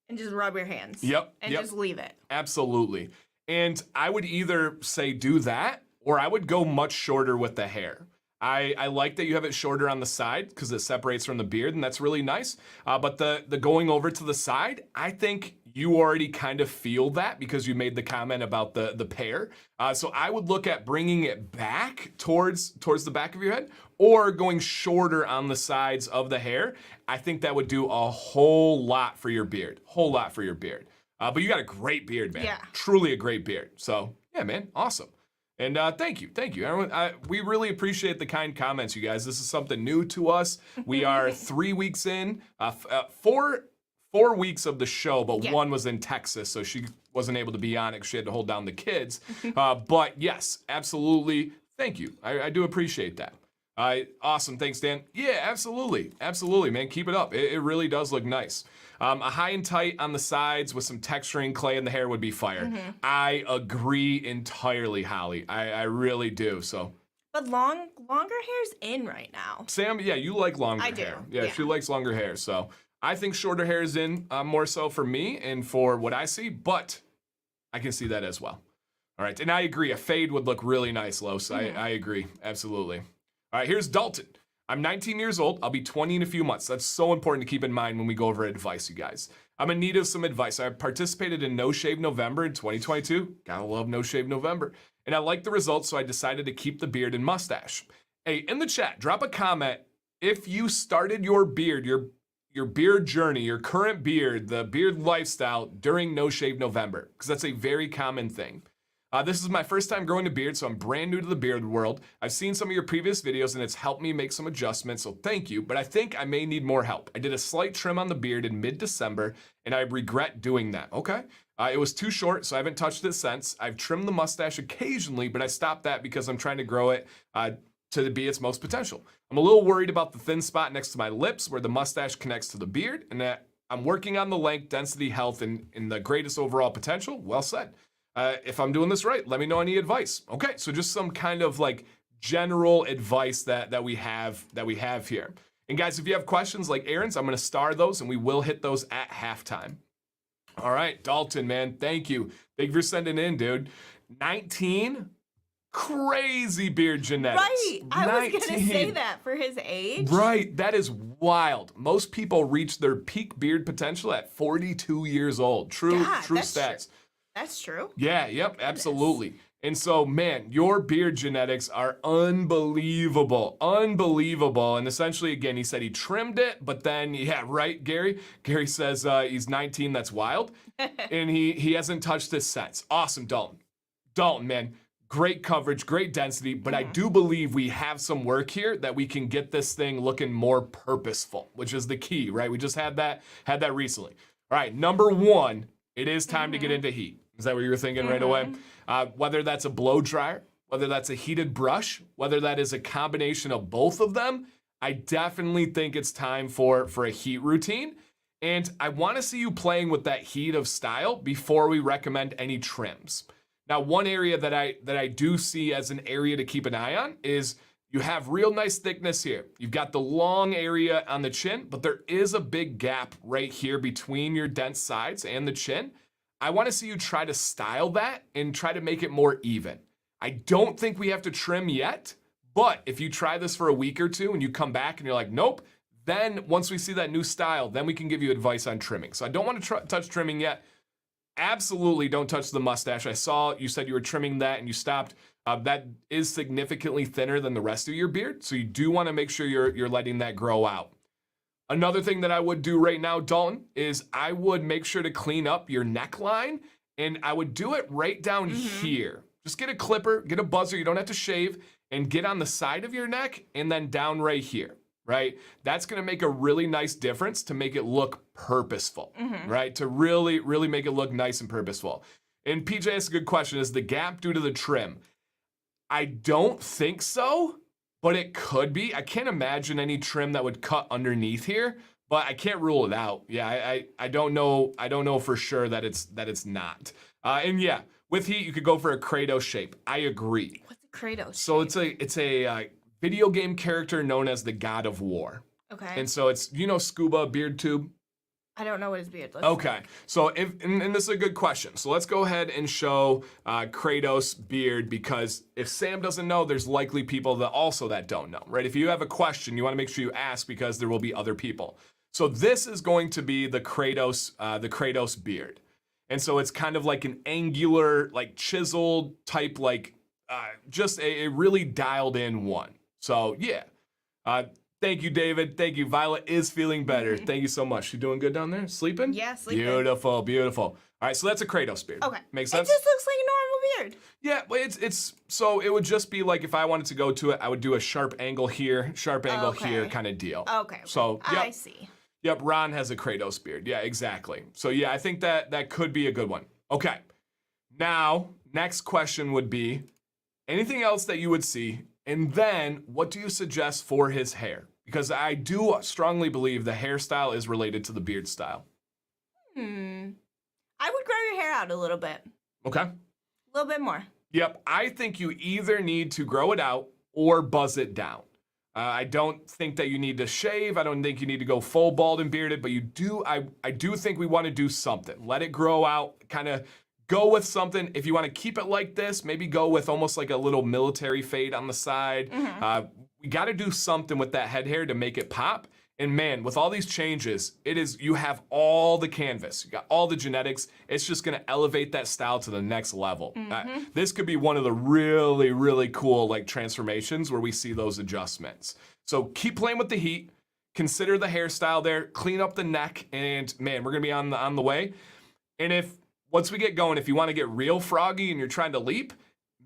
And just rub your hands. Yep. And just leave it. Absolutely. And I would either say do that, or I would go much shorter with the hair. I like that you have it shorter on the side because it separates from the beard, and that's really nice. But the going over to the side, I think you already kind of feel that because you made the comment about the pair. So I would look at bringing it back towards the back of your head or going shorter on the sides of the hair. I think that would do a whole lot for your beard. But you got a great beard, man. Yeah. Truly a great beard. So yeah, man, awesome. And thank you. Everyone, we really appreciate the kind comments, you guys. This is something new to us. We are 3 weeks in, 4 weeks of the show, but one was in Texas, so she wasn't able to be on it because she had to hold down the kids. But yes, absolutely. Thank you. I do appreciate that. Awesome. Thanks, Dan. Yeah, absolutely. Absolutely, man. Keep it up. It really does look nice. A high and tight on the sides with some texturing clay in the hair would be fire. I agree entirely, Holly. I really do. So. But longer hair's in right now. Sam, yeah, you like longer hair. I do. Yeah, she likes longer hair. So I think shorter hair is in more so for me and for what I see, but I can see that as well. All right, and I agree. A fade would look really nice, Los. I agree. Absolutely. All right, here's Dalton. I'm 19 years old. I'll be 20 in a few months. That's so important to keep in mind when we go over advice, you guys. I'm in need of some advice. I participated in No Shave November in 2022. Gotta love No Shave November. And I liked the results, so I decided to keep the beard and mustache. Hey, in the chat, drop a comment if you started your beard, your beard journey, your current beard, the beard lifestyle during No Shave November, because that's a very common thing. This is my first time growing a beard, so I'm brand new to the beard world. I've seen some of your previous videos and it's helped me make some adjustments, so thank you, but I think I may need more help. I did a slight trim on the beard in mid-December and I regret doing that. Okay. It was too short, so I haven't touched it since. I've trimmed the mustache occasionally, but I stopped that because I'm trying to grow it to be its most potential. I'm a little worried about the thin spot next to my lips where the mustache connects to the beard, and that I'm working on the length, density, health, and the greatest overall potential. Well said. If I'm doing this right, let me know any advice. Okay, so just some kind of like general advice that we have here. And guys, if you have questions like Aaron's, I'm gonna star those and we will hit those at halftime. All right, Dalton, man, thank you. Thank you for sending in, dude. 19, crazy beard genetics. Right, I was gonna say that for his age. Right, that is wild. Most people reach their peak beard potential at 42 years old. True stats. That's true. Yeah, yep, absolutely. And so, man, your beard genetics are unbelievable. And essentially, again, he said he trimmed it, but then, yeah, right, Gary? Gary says he's 19, that's wild. And he hasn't touched this since. Awesome, Dalton. Dalton, man, great coverage, great density, but I do believe we have some work here that we can get this thing looking more purposeful, which is the key, right? We just had that recently. All right, number one, it is time to get into heat. Is that what you were thinking right away? Whether that's a blow dryer, whether that's a heated brush, whether that is a combination of both of them, I definitely think it's time for a heat routine. And I want to see you playing with that heat of style before we recommend any trims. Now, one area that I do see as an area to keep an eye on is you have real nice thickness here. You've got the long area on the chin, but there is a big gap right here between your dense sides and the chin. I want to see you try to style that and try to make it more even. I don't think we have to trim yet, but if you try this for a week or two and you come back and you're like, nope, then once we see that new style, then we can give you advice on trimming. So I don't want to touch trimming yet. Absolutely don't touch the mustache. I saw you said you were trimming that and you stopped. That is significantly thinner than the rest of your beard, so you do want to make sure you're letting that grow out. Another thing that I would do right now, Dalton, is I would make sure to clean up your neckline, and I would do it right down here. Just get a clipper, get a buzzer, you don't have to shave, and get on the side of your neck and then down right here, right? That's gonna make a really nice difference to make it look purposeful, right? To really, really make it look nice and purposeful. And PJ asked a good question, is the gap due to the trim? I don't think so. But it could be. I can't imagine any trim that would cut underneath here, but I can't rule it out. Yeah, I don't know. I don't know for sure that it's not. And yeah, with heat, you could go for a Kratos shape. I agree. What's a Kratos? So it's a video game character known as the God of War. Okay. And so it's Scuba beard tube. I don't know what his beard looks Okay, like. so and this is a good question. So let's go ahead and show Kratos' beard, because if Sam doesn't know, there's likely people that don't know, right? If you have a question, you want to make sure you ask because there will be other people. So this is going to be the Kratos beard. And so it's kind of like an angular, like chiseled type, like just a really dialed in one. So yeah. Thank you, David. Thank you. Violet is feeling better. Thank you so much. You doing good down there? Sleeping? Yeah, sleeping. Beautiful, beautiful. All right, so that's a Kratos beard. Okay. Makes sense? It just looks like a normal beard. Yeah, but it's so it would just be like if I wanted to go to it, I would do a sharp angle here, sharp angle here kind of deal. Okay. So, yep. I see. Yep, Ron has a Kratos beard. Yeah, exactly. So yeah, I think that could be a good one. Okay. Now, next question would be anything else that you would see, and then what do you suggest for his hair? Because I do strongly believe the hairstyle is related to the beard style. I would grow your hair out a little bit. Okay. A little bit more. Yep, I think you either need to grow it out or buzz it down. I don't think that you need to shave. I don't think you need to go full bald and bearded, but you do. I do think we want to do something. Let it grow out, kind of go with something. If you want to keep it like this, maybe go with almost like a little military fade on the side. We got to do something with that head hair to make it pop. And man, with all these changes, you have all the canvas, you got all the genetics. It's just gonna elevate that style to the next level. This could be one of the really, really cool like transformations where we see those adjustments. So keep playing with the heat, consider the hairstyle there, clean up the neck, and man, we're gonna be on the way. And once we get going, if you wanna get real froggy and you're trying to leap,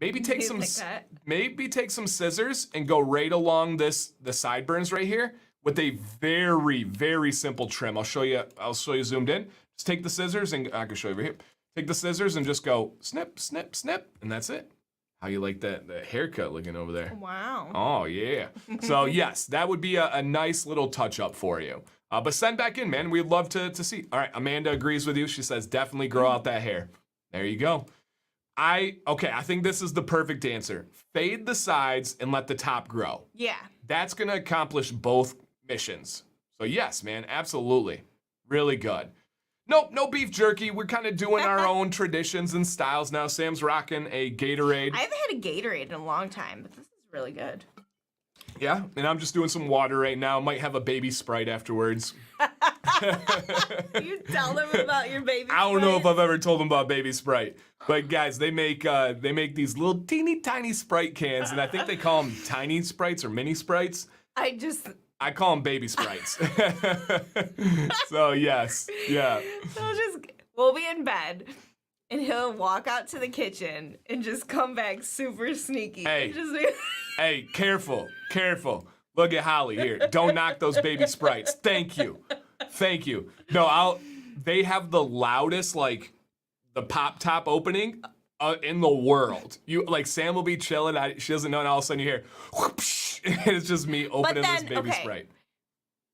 maybe take some scissors and go right along the sideburns right here. With a very, very simple trim. I'll show you zoomed in. Just take the scissors and I can show you over here. Take the scissors and just go snip, snip, snip, and that's it. How you like that haircut looking over there? Wow. Oh, yeah. So yes, that would be a nice little touch up for you. But send back in, man. We'd love to see. All right, Amanda agrees with you. She says definitely grow out that hair. There you go. I think this is the perfect answer. Fade the sides and let the top grow. Yeah. That's gonna accomplish both missions. So yes, man, absolutely. Really good. Nope, no beef jerky. We're kind of doing our own traditions and styles now. Sam's rocking a Gatorade. I haven't had a Gatorade in a long time, but this is really good. Yeah, and I'm just doing some water right now. Might have a baby Sprite afterwards. You tell them about your baby Sprite? I don't know if I've ever told them about baby Sprite. But guys, they make these little teeny tiny Sprite cans, and I think they call them tiny Sprites or mini Sprites. I call them baby Sprites. So yes, yeah. We'll be in bed, and he'll walk out to the kitchen and just come back super sneaky. Hey, hey, careful. Look at Holly here. Don't knock those baby Sprites. Thank you. No, they have the loudest, like, the pop top opening in the world. Sam will be chilling. She doesn't know, and all of a sudden you hear, whoosh, and it's just me opening this baby Sprite.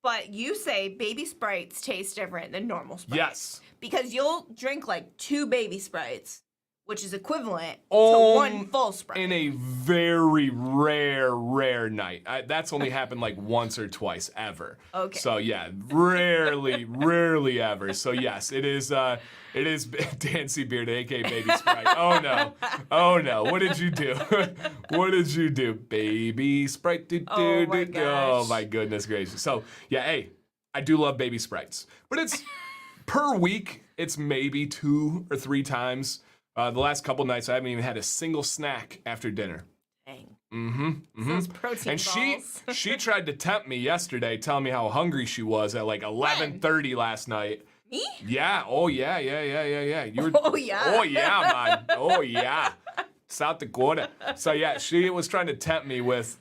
But you say baby Sprites taste different than normal Sprites. Yes. Because you'll drink like 2 baby Sprites, which is equivalent to 1 full Sprite. In a very rare night. That's only happened like once or twice ever. Okay. So yeah, rarely ever. So yes, it is Dancy Beard, aka Baby Sprite. Oh no. What did you do? Baby Sprite. Oh my goodness gracious. So yeah, hey, I do love Baby Sprites. But it's per week, it's maybe 2 or 3 times. The last couple nights, I haven't even had a single snack after dinner. Dang. Those protein and balls. she tried to tempt me yesterday, telling me how hungry she was at like 11:30 last night. Me? Yeah. Oh yeah. You were. Oh yeah. Oh yeah, man. Oh yeah. South Dakota. So yeah, she was trying to tempt me with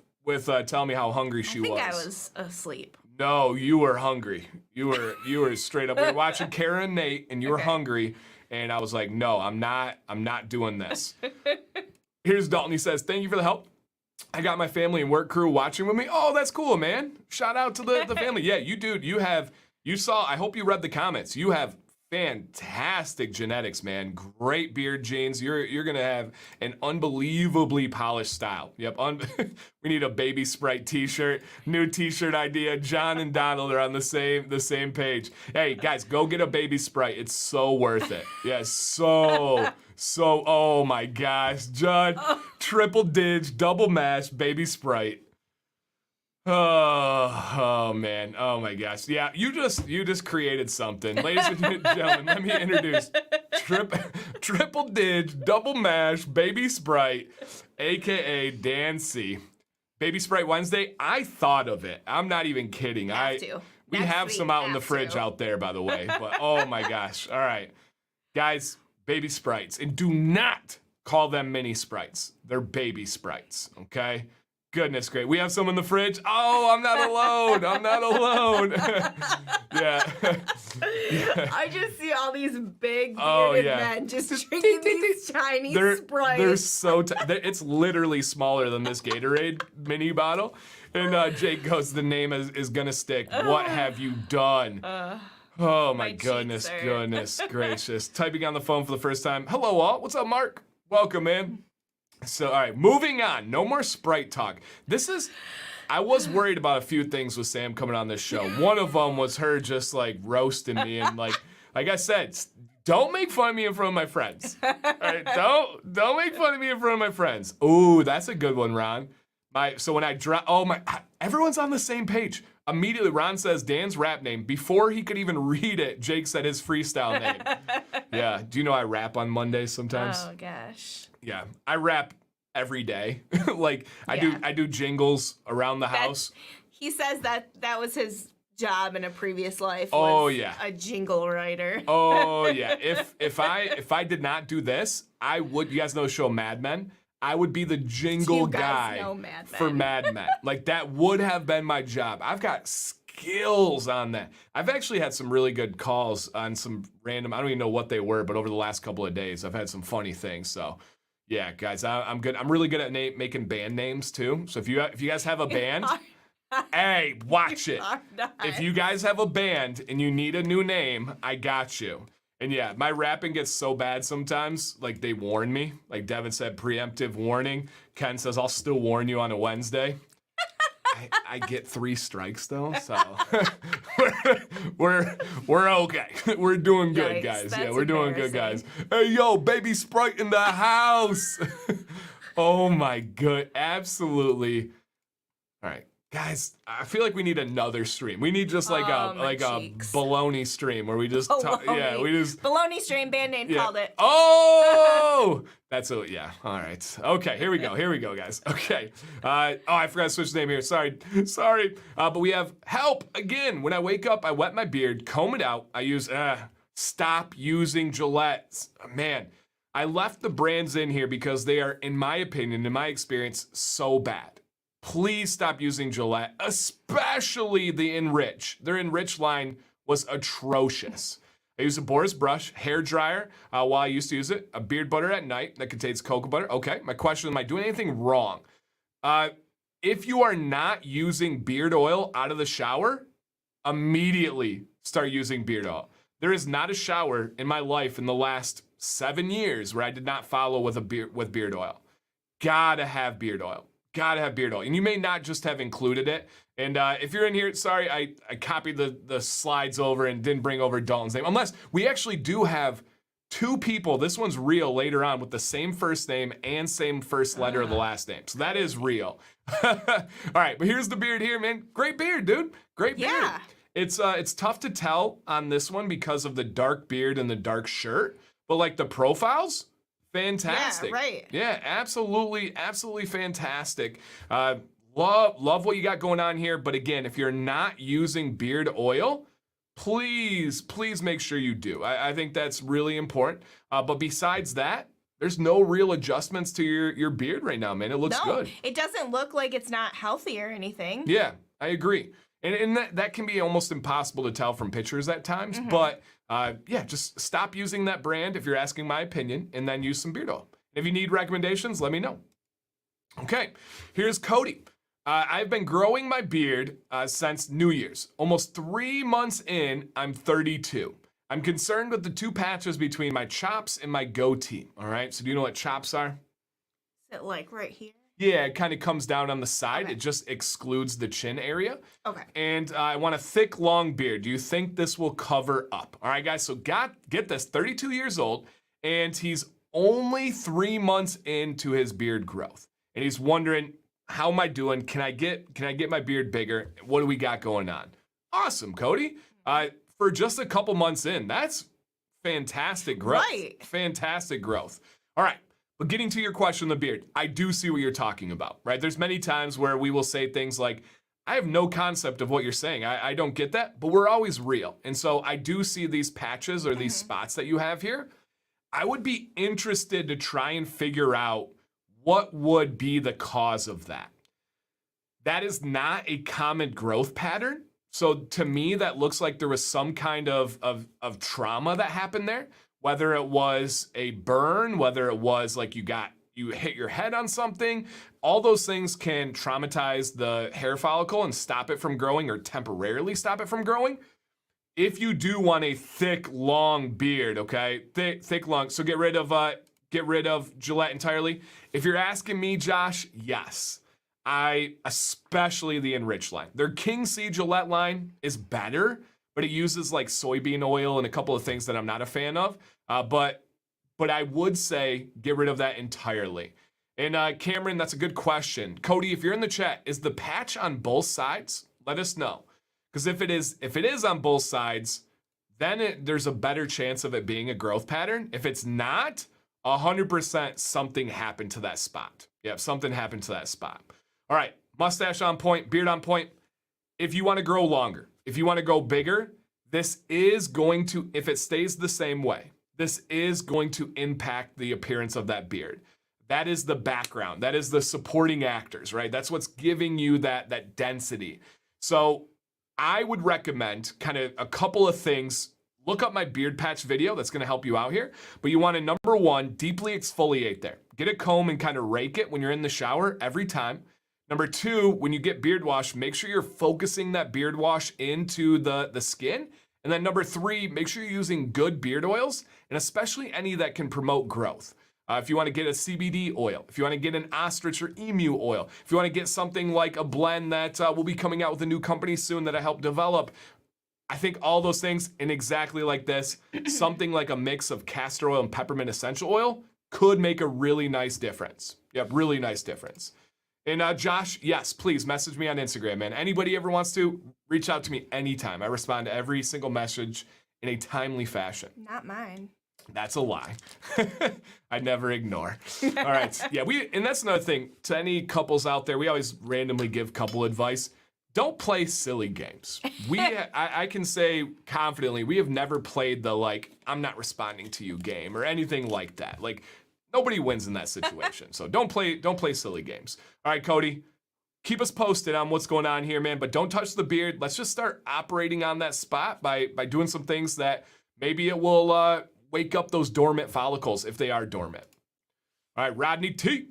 telling me how hungry she was. I think I was asleep. No, you were hungry. You were straight up. We were watching Kara and Nate, and you were hungry. And I was like, no, I'm not doing this. Here's Dalton. He says, thank you for the help. I got my family and work crew watching with me. Oh, that's cool, man. Shout out to the family. Yeah, you saw, I hope you read the comments. You have fantastic genetics, man. Great beard genes. You're going to have an unbelievably polished style. Yep. We need a Baby Sprite t-shirt. New t-shirt idea. John and Donald are on the same page. Hey, guys, go get a Baby Sprite. It's so worth it. Yeah, so, oh my gosh. John, triple dig, double mash, Baby Sprite. Oh man. Oh my gosh. Yeah, you just created something. Ladies and gentlemen, let me introduce Triple dig, double mash, baby Sprite, aka Dan C. Baby Sprite Wednesday. I thought of it. I'm not even kidding. We have some out in the fridge out there, by the way. But oh my gosh. All right. Guys, baby Sprites. And do not call them mini Sprites. They're baby Sprites, okay? Goodness great. We have some in the fridge. Oh, I'm not alone. I'm not alone. Yeah. I just see all these big bearded men just drinking these tiny Sprites. They're so it's literally smaller than this Gatorade mini bottle. And Jake goes, the name is gonna stick. What have you done? Oh my goodness gracious. Typing on the phone for the first time. Hello all. What's up, Mark? Welcome, man. So, all right, moving on. No more Sprite talk. I was worried about a few things with Sam coming on this show. One of them was her just like roasting me and like I said, don't make fun of me in front of my friends. All right, don't make fun of me in front of my friends. Ooh, that's a good one, Ron. So when I drop, everyone's on the same page. Immediately, Ron says Dan's rap name. Before he could even read it, Jake said his freestyle name. Yeah, do you know I rap on Mondays sometimes? Oh gosh. Yeah, I rap every day. I do jingles around the house. He says that was his job in a previous life. A jingle writer. Oh yeah. If I did not do this, I would. You guys know the show Mad Men. I would be the jingle guy for Mad Men. Like that would have been my job. I've got skills on that. I've actually had some really good calls on some random. I don't even know what they were, but over the last couple of days, I've had some funny things. So. Yeah, guys, I'm good. I'm really good at making band names too. So if you guys have a band, hey, watch it. If you guys have a band and you need a new name, I got you. And yeah, my rapping gets so bad sometimes. Like they warn me. Like Devin said, preemptive warning. Ken says I'll still warn you on a Wednesday. I get 3 strikes though, so we're okay. We're doing good, guys. Yeah, we're doing good, guys. Hey, yo, baby Sprite in the house. Oh my god, absolutely. All right, guys, I feel like we need another stream. We need just like a baloney stream where we just talk. Yeah, we just baloney stream. Band name called it. Oh. That's yeah. All right. Okay. Here we go, guys. Okay. I forgot to switch the name here. Sorry. But we have help again. When I wake up, I wet my beard, comb it out. I use stop using Gillette. Man, I left the brands in here because they are, in my opinion, in my experience, so bad. Please stop using Gillette, especially the Enrich. Their Enrich line was atrocious. I use a Boris brush, hair dryer while I used to use it, a beard butter at night that contains cocoa butter. Okay, my question, am I doing anything wrong? If you are not using beard oil out of the shower, immediately start using beard oil. There is not a shower in my life in the last 7 years where I did not follow with beard oil. Gotta have beard oil. And you may not just have included it. And if you're in here, sorry, I copied the slides over and didn't bring over Dalton's name. Unless we actually do have 2 people, this one's real later on, with the same first name and same first letter of the last name. So that is real. All right, but here's the beard here, man. Great beard, dude. Great beard. Yeah. It's tough to tell on this one because of the dark beard and the dark shirt. But like the profiles, fantastic. Yeah, right. Yeah, absolutely fantastic. Love what you got going on here. But again, if you're not using beard oil, please make sure you do. I think that's really important. But besides that, there's no real adjustments to your beard right now, man. It looks good. It doesn't look like it's not healthy or anything. Yeah, I agree. And that can be almost impossible to tell from pictures at times. Mm-hmm. But just stop using that brand if you're asking my opinion, and then use some beard oil. If you need recommendations, let me know. Okay, here's Cody. I've been growing my beard since New Year's. Almost 3 months in, I'm 32. I'm concerned with the 2 patches between my chops and my goatee. All right, so do you know what chops are? Is it like right here? Yeah, it kind of comes down on the side. Okay. It just excludes the chin area. Okay. And I want a thick, long beard. Do you think this will cover up? All right, guys, so get this, 32 years old, and he's only 3 months into his beard growth. And he's wondering, how am I doing? Can I get my beard bigger? What do we got going on? Awesome, Cody. For just a couple months in, that's fantastic growth. Right. Fantastic growth. All right. But getting to your question, the beard, I do see what you're talking about, right? There's many times where we will say things like, I have no concept of what you're saying. I don't get that, but we're always real. And so I do see these patches or these spots that you have here. I would be interested to try and figure out what would be the cause of that. That is not a common growth pattern. So to me, that looks like there was some kind of trauma that happened there, whether it was a burn, whether it was like you hit your head on something. All those things can traumatize the hair follicle and stop it from growing or temporarily stop it from growing. If you do want a thick, long beard, okay, thick, long, so get rid of Gillette entirely. If you're asking me, Josh, yes. Especially the Enriched line. Their King C Gillette line is better, but it uses like soybean oil and a couple of things that I'm not a fan of. But I would say get rid of that entirely. And Cameron, that's a good question. Cody, if you're in the chat, is the patch on both sides? Let us know. Because if it is on both sides, then there's a better chance of it being a growth pattern. If it's not, 100% something happened to that spot. Yeah, something happened to that spot. All right, mustache on point, beard on point. If you want to grow longer, if you want to go bigger, this is going to, if it stays the same way, this is going to impact the appearance of that beard. That is the background. That is the supporting actors, right? That's what's giving you that density. So I would recommend kind of a couple of things. Look up my beard patch video. That's going to help you out here. But you want to, number one, deeply exfoliate there. Get a comb and kind of rake it when you're in the shower every time. Number two, when you get beard wash, make sure you're focusing that beard wash into the skin. And then number three, make sure you're using good beard oils, and especially any that can promote growth. If you want to get a CBD oil, if you want to get an ostrich or emu oil, if you want to get something like a blend that will be coming out with a new company soon that I helped develop, I think all those things, and exactly like this, something like a mix of castor oil and peppermint essential oil could make a really nice difference. Yep, really nice difference. And Josh, yes, please message me on Instagram, man. Anybody ever wants to, reach out to me anytime. I respond to every single message in a timely fashion. Not mine. That's a lie. I never ignore. All right. Yeah, and that's another thing. To any couples out there, we always randomly give couple advice. Don't play silly games. I can say confidently, we have never played the like, I'm not responding to you game or anything like that. Like, nobody wins in that situation. So don't play silly games. All right, Cody, keep us posted on what's going on here, man. But don't touch the beard. Let's just start operating on that spot by doing some things that maybe it will wake up those dormant follicles if they are dormant. All right, Rodney T.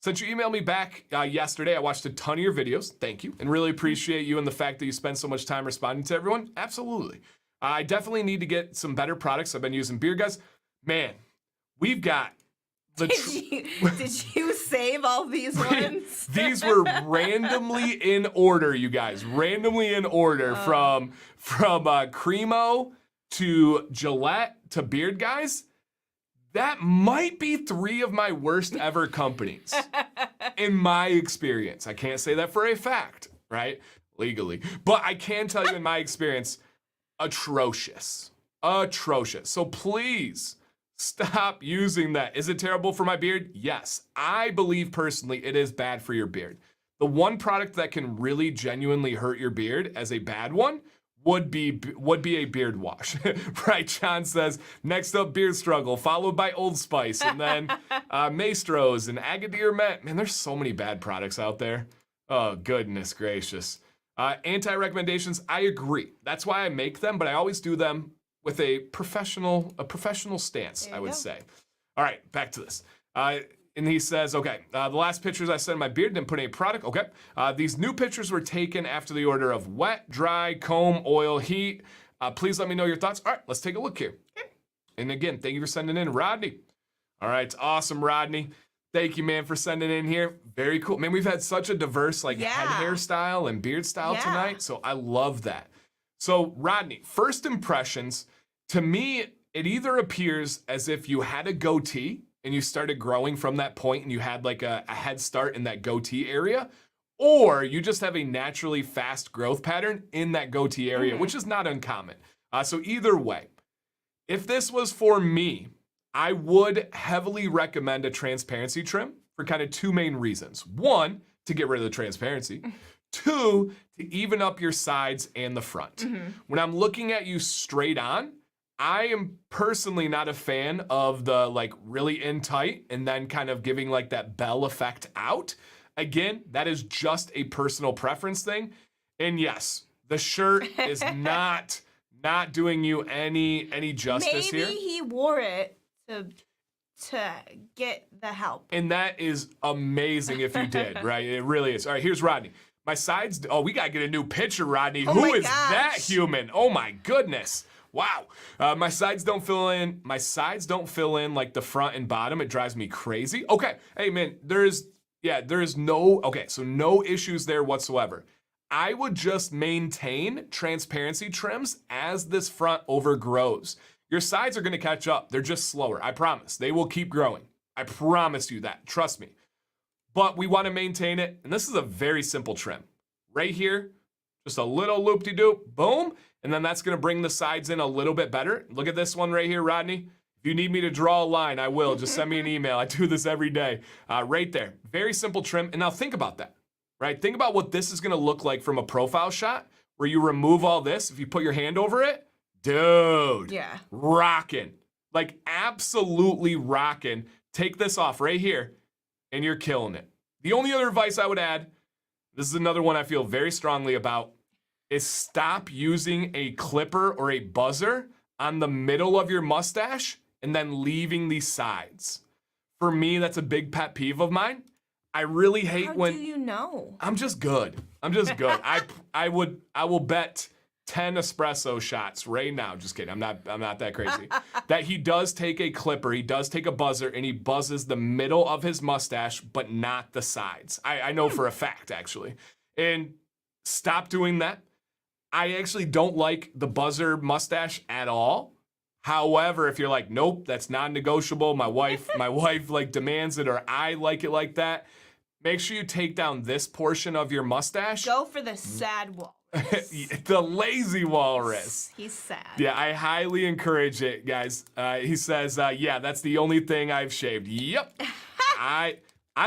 Since you emailed me back yesterday, I watched a ton of your videos. Thank you. And really appreciate you and the fact that you spend so much time responding to everyone. Absolutely. I definitely need to get some better products. I've been using Beard Guys. Man, we've got did you save all these ones? These were randomly in order, you guys. Randomly in order from Cremo to Gillette to Beard Guys. That might be 3 of my worst ever companies in my experience. I can't say that for a fact, right? Legally. But I can tell you in my experience, atrocious. Atrocious. So please stop using that. Is it terrible for my beard? Yes. I believe personally it is bad for your beard. The one product that can really genuinely hurt your beard as a bad one would be a beard wash, right? John says, next up, beard struggle, followed by Old Spice, and then Maestros and Agadir Met. Man, there's so many bad products out there. Oh, goodness gracious. Anti-recommendations, I agree. That's why I make them, but I always do them with a professional stance, I would say. All right, back to this. And he says, okay, the last pictures I sent in my beard didn't put any product. Okay. These new pictures were taken after the order of wet, dry, comb, oil, heat. Please let me know your thoughts. All right, let's take a look here. And again, thank you for sending in, Rodney. All right, awesome, Rodney. Thank you, man, for sending in here. Very cool. Man, we've had such a diverse head hairstyle and beard style tonight, so I love that. So, Rodney, first impressions, to me, it either appears as if you had a goatee and you started growing from that point and you had like a head start in that goatee area, or you just have a naturally fast growth pattern in that goatee area, which is not uncommon. So either way, If this was for me, I would heavily recommend a transparency trim for kind of two main reasons. One, to get rid of the transparency. Two, to even up your sides and the front. When I'm looking at you straight on, I am personally not a fan of the like really in tight and then kind of giving like that bell effect out. Again, that is just a personal preference thing. And yes, the shirt is not doing you any justice here. Maybe he wore it to get the help. And that is amazing if you did, right? It really is. All right, here's Rodney. My sides, oh, we got to get a new picture, Rodney. Oh Who is gosh. that human? Oh my goodness. Wow. My sides don't fill in. My sides don't fill in like the front and bottom. It drives me crazy. Okay. Hey man, there is no, okay, so no issues there whatsoever. I would just maintain transparency trims as this front overgrows. Your sides are gonna catch up. They're just slower, I promise. They will keep growing. I promise you that, trust me. But we wanna maintain it, and this is a very simple trim. Right here, just a little loop-de-doop, boom, and then that's gonna bring the sides in a little bit better. Look at this one right here, Rodney. If you need me to draw a line, I will. Just send me an email. I do this every day. Right there, very simple trim. And now think about that, right? Think about what this is gonna look like from a profile shot where you remove all this. If you put your hand over it, dude, Yeah. rocking. Like absolutely rocking. Take this off right here and you're killing it. The only other advice I would add, this is another one I feel very strongly about, is stop using a clipper or a buzzer on the middle of your mustache and then leaving the sides. For me, that's a big pet peeve of mine. I really hate How when do you know? I'm just good. I will bet 10 espresso shots right now. Just kidding. I'm not that crazy. That he does take a clipper, he does take a buzzer, and he buzzes the middle of his mustache, but not the sides. I know for a fact, actually. And stop doing that. I actually don't like the buzzer mustache at all. However, if you're like, nope, that's non-negotiable, my wife like demands it, or I like it like that, make sure you take down this portion of your mustache. Go for the sad walrus. The lazy walrus. He's sad. Yeah, I highly encourage it, guys. He says, yeah, that's the only thing I've shaved. Yep. I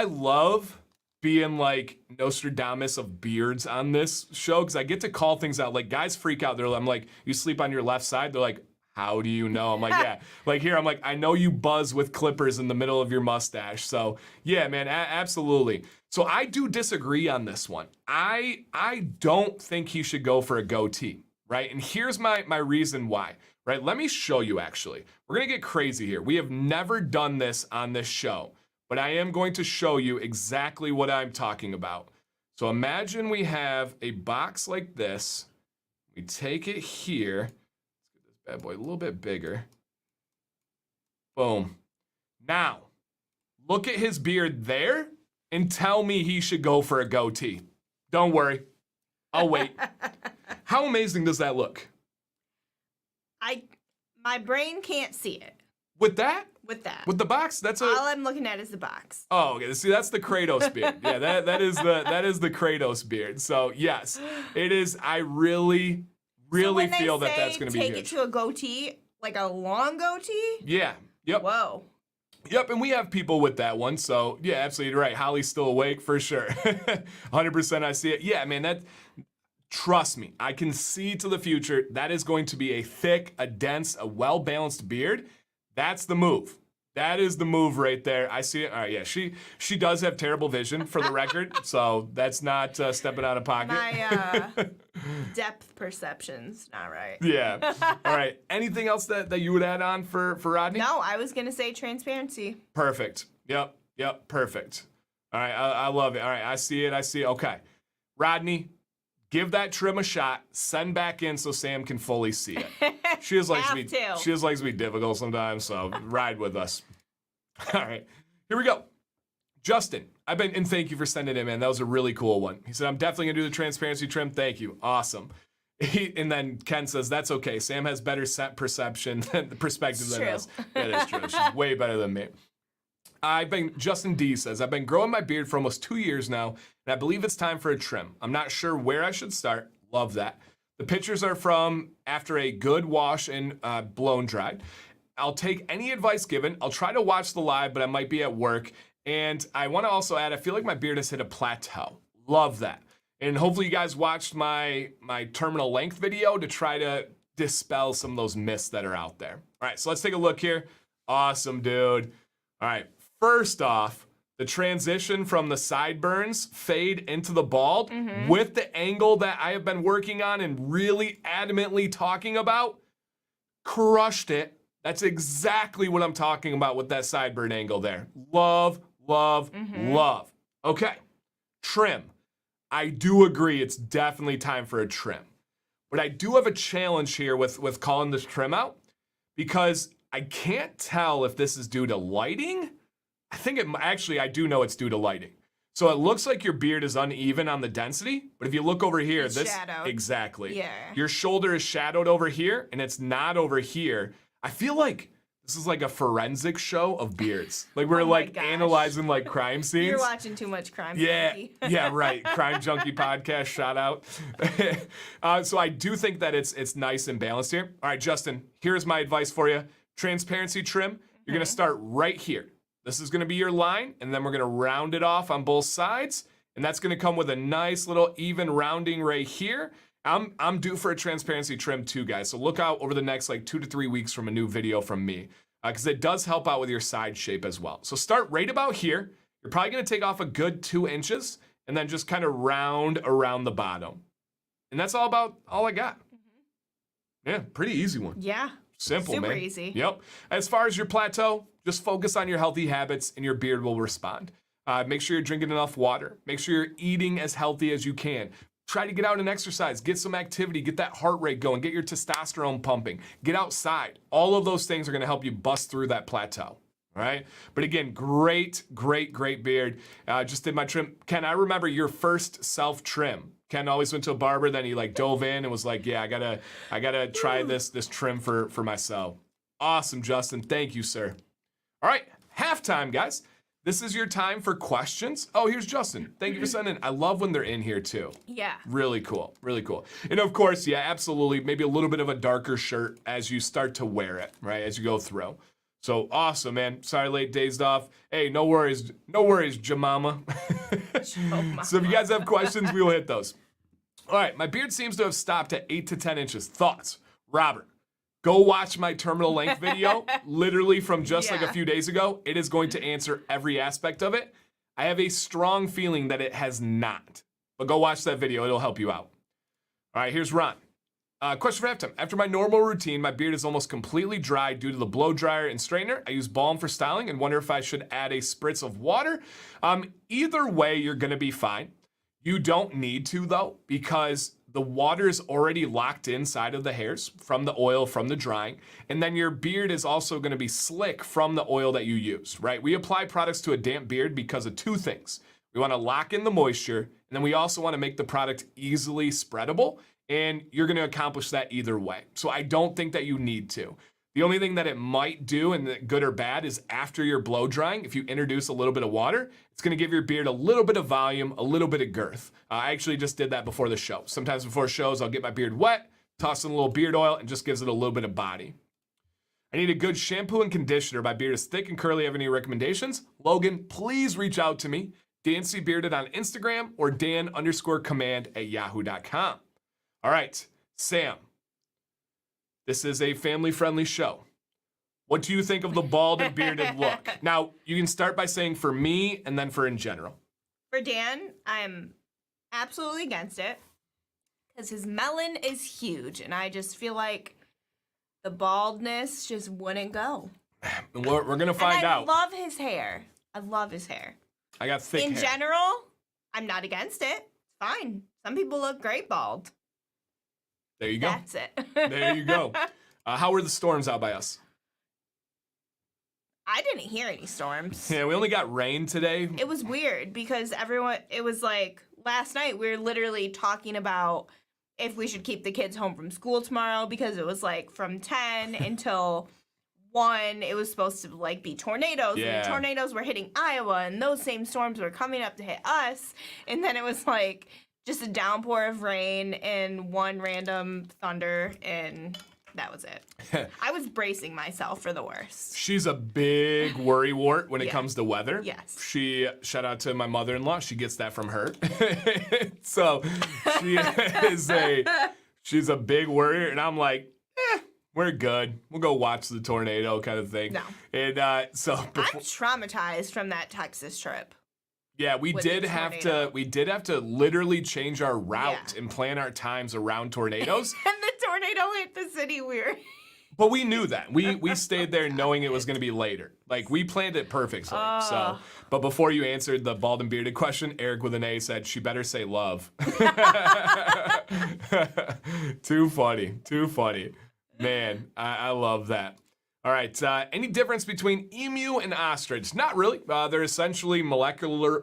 love being like Nostradamus of beards on this show because I get to call things out. Like guys freak out. I'm like, you sleep on your left side? They're like, how do you know? I'm like, yeah. Like here, I'm like, I know you buzz with clippers in the middle of your mustache. So yeah, man, absolutely. So I do disagree on this one. I don't think he should go for a goatee, right? And here's my reason why, right? Let me show you actually. We're gonna get crazy here. We have never done this on this show, but I am going to show you exactly what I'm talking about. So imagine we have a box like this. We take it here. Bad boy, a little bit bigger. Boom. Now, look at his beard there and tell me he should go for a goatee. Don't worry. I'll wait. How amazing does that look? My brain can't see it. With that? With that. With the box? That's all I'm looking at is the box. Oh, okay. See, that's the Kratos beard. Yeah, that is the Kratos beard. So yes, it is. I really feel that that's going to be huge. Take it to a goatee, like a long goatee? Yeah. Yep. Whoa. Yep, and we have people with that one. So yeah, absolutely right. Holly's still awake for sure. 100% I see it. Yeah, man, trust me, I can see to the future. That is going to be a thick, a dense, a well-balanced beard. That's the move. That is the move right there. I see it. All right, yeah, she does have terrible vision for the record, so that's not stepping out of pocket. My depth perception's not right. Yeah. All right. Anything else that you would add on for Rodney? No, I was gonna say transparency. Perfect. Yep. Perfect. All right. I love it. All right. I see it. Okay. Rodney, give that trim a shot. Send back in so Sam can fully see it. She just likes to be difficult sometimes, so ride with us. All right. Here we go. Justin, and thank you for sending it, man. That was a really cool one. He said, I'm definitely gonna do the transparency trim. Thank you. Awesome. And then Ken says, that's okay. Sam has better perception than the perspective than us. That is true. She's way better than me. Justin D says, I've been growing my beard for almost 2 years now, and I believe it's time for a trim. I'm not sure where I should start. Love that. The pictures are from after a good wash and blown dried. I'll take any advice given. I'll try to watch the live, but I might be at work. And I want to also add, I feel like my beard has hit a plateau. Love that. And hopefully you guys watched my terminal length video to try to dispel some of those myths that are out there. All right, so let's take a look here. Awesome, dude. All right, first off, the transition from the sideburns fade into the bald with the angle that I have been working on and really adamantly talking about, crushed it. That's exactly what I'm talking about with that sideburn angle there. Love, love, love. Okay, trim. I do agree it's definitely time for a trim. But I do have a challenge here with calling this trim out because I can't tell if this is due to lighting. I think I do know it's due to lighting. So it looks like your beard is uneven on the density, but if you look over here, It's shadowed. Exactly. Yeah. Your shoulder is shadowed over here and it's not over here. I feel like this is like a forensic show of beards. Like we're Oh my gosh. analyzing like crime scenes. You're watching too much Crime Yeah, Junkie. yeah, right. Crime Junkie podcast, shout out. So I do think that it's nice and balanced here. All right, Justin, here's my advice for you. Transparency trim, you're gonna start right here. This is gonna be your line, and then we're gonna round it off on both sides, and that's gonna come with a nice little even rounding right here. I'm due for a transparency trim too, guys. So look out over the next like 2 to 3 weeks from a new video from me, because it does help out with your side shape as well. So start right about here. You're probably gonna take off a good 2 inches, and then just kind of round around the bottom. And that's all I got. Yeah, pretty easy one. Yeah. Simple, Super man. easy. Yep. As far as your plateau, just focus on your healthy habits and your beard will respond. Make sure you're drinking enough water. Make sure you're eating as healthy as you can. Try to get out and exercise. Get some activity. Get that heart rate going. Get your testosterone pumping. Get outside. All of those things are going to help you bust through that plateau. All right. But again, great beard. Just did my trim. Ken, I remember your first self trim. Ken always went to a barber, then he like dove in and was like, yeah, I gotta try this trim for myself. Awesome, Justin. Thank you, sir. All right, halftime, guys. This is your time for questions. Oh, here's Justin. Thank you for sending. I love when they're in here too. Yeah. Really cool, really cool. And of course, yeah, absolutely, maybe a little bit of a darker shirt as you start to wear it, right, as you go through. So awesome, man. Sorry, late, dazed off. Hey, no worries, Jamama. So if you guys have questions, we will hit those. All right, my beard seems to have stopped at 8 to 10 inches. Thoughts? Robert, go watch my terminal length video, literally from just like a few days ago. It is going to answer every aspect of it. I have a strong feeling that it has not. But go watch that video, it'll help you out. All right, here's Ron. Question for halftime. After my normal routine, my beard is almost completely dry due to the blow dryer and straightener. I use balm for styling and wonder if I should add a spritz of water. Either way, you're gonna be fine. You don't need to though, because the water is already locked inside of the hairs from the oil, from the drying. And then your beard is also gonna be slick from the oil that you use, right? We apply products to a damp beard because of 2 things. We wanna lock in the moisture, and then we also wanna make the product easily spreadable. And you're gonna accomplish that either way. So I don't think that you need to. The only thing that it might do, and good or bad, is after you're blow drying, if you introduce a little bit of water, it's gonna give your beard a little bit of volume, a little bit of girth. I actually just did that before the show. Sometimes before shows, I'll get my beard wet, toss in a little beard oil, and just gives it a little bit of body. I need a good shampoo and conditioner. My beard is thick and curly. Have any recommendations? Logan, please reach out to me. DanCBearded on Instagram or Dan_command@yahoo.com. All right, Sam, this is a family-friendly show. What do you think of the bald and bearded look? Now, you can start by saying for me and then for in general. For Dan, I'm absolutely against it because his melon is huge, and I just feel like the baldness just wouldn't go. We're going to find out. I love his hair. I love his hair. I got thick hair. In general, I'm not against it. It's fine. Some people look great bald. There you go. That's it. There you go. How were the storms out by us? I didn't hear any storms. Yeah, we only got rain today. It was weird because it was like last night we were literally talking about if we should keep the kids home from school tomorrow because it was like from 10 until 1. It was supposed to like be tornadoes. Yeah. And the tornadoes were hitting Iowa and those same storms were coming up to hit us. And then it was like just a downpour of rain and one random thunder, and that was it. I was bracing myself for the worst. She's a big worrywart when it Yeah. comes to weather. Yes. Shout out to my mother-in-law. She gets that from her. So she's a big worrier, and I'm like, we're good. We'll go watch the tornado kind of thing. No. And I'm traumatized from that Texas trip. yeah, we with did the have tornado. to literally change our route Yeah. and plan our times around tornadoes. And the tornado hit the city. We were. But we knew that. We stayed there knowing it was going to be later. Like, we planned it perfectly. So, but before you answered the bald and bearded question, Eric with an A said, she better say love. Too funny. Too funny. Man, I love that. All right. Any difference between emu and ostrich? Not really. They're essentially molecularly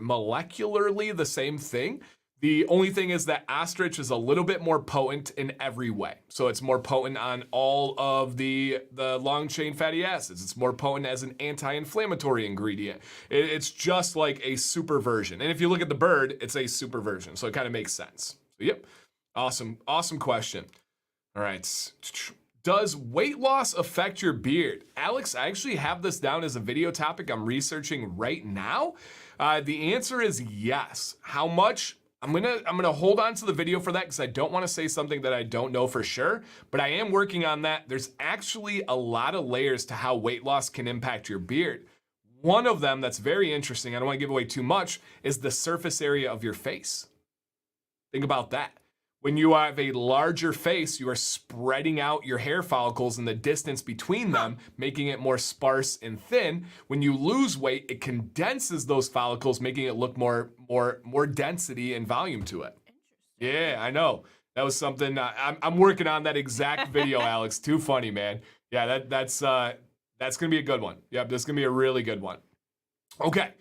the same thing. The only thing is that ostrich is a little bit more potent in every way. So it's more potent on all of the long chain fatty acids. It's more potent as an anti-inflammatory ingredient. It's just like a super version. And if you look at the bird, it's a super version. So it kind of makes sense. So yep. Awesome question. All right. Does weight loss affect your beard? Alex, I actually have this down as a video topic I'm researching right now. The answer is yes. How much? I'm gonna hold on to the video for that because I don't want to say something that I don't know for sure, but I am working on that. There's actually a lot of layers to how weight loss can impact your beard. One of them that's very interesting, I don't want to give away too much, is the surface area of your face. Think about that. When you have a larger face, you are spreading out your hair follicles and the distance between them, making it more sparse and thin. When you lose weight, it condenses those follicles, making it look more density and volume to it. Yeah, I know. That was something I'm working on that exact video, Alex. Too funny, man. Yeah, that's gonna be a good one. Yep, this is gonna be a really good one. Okay.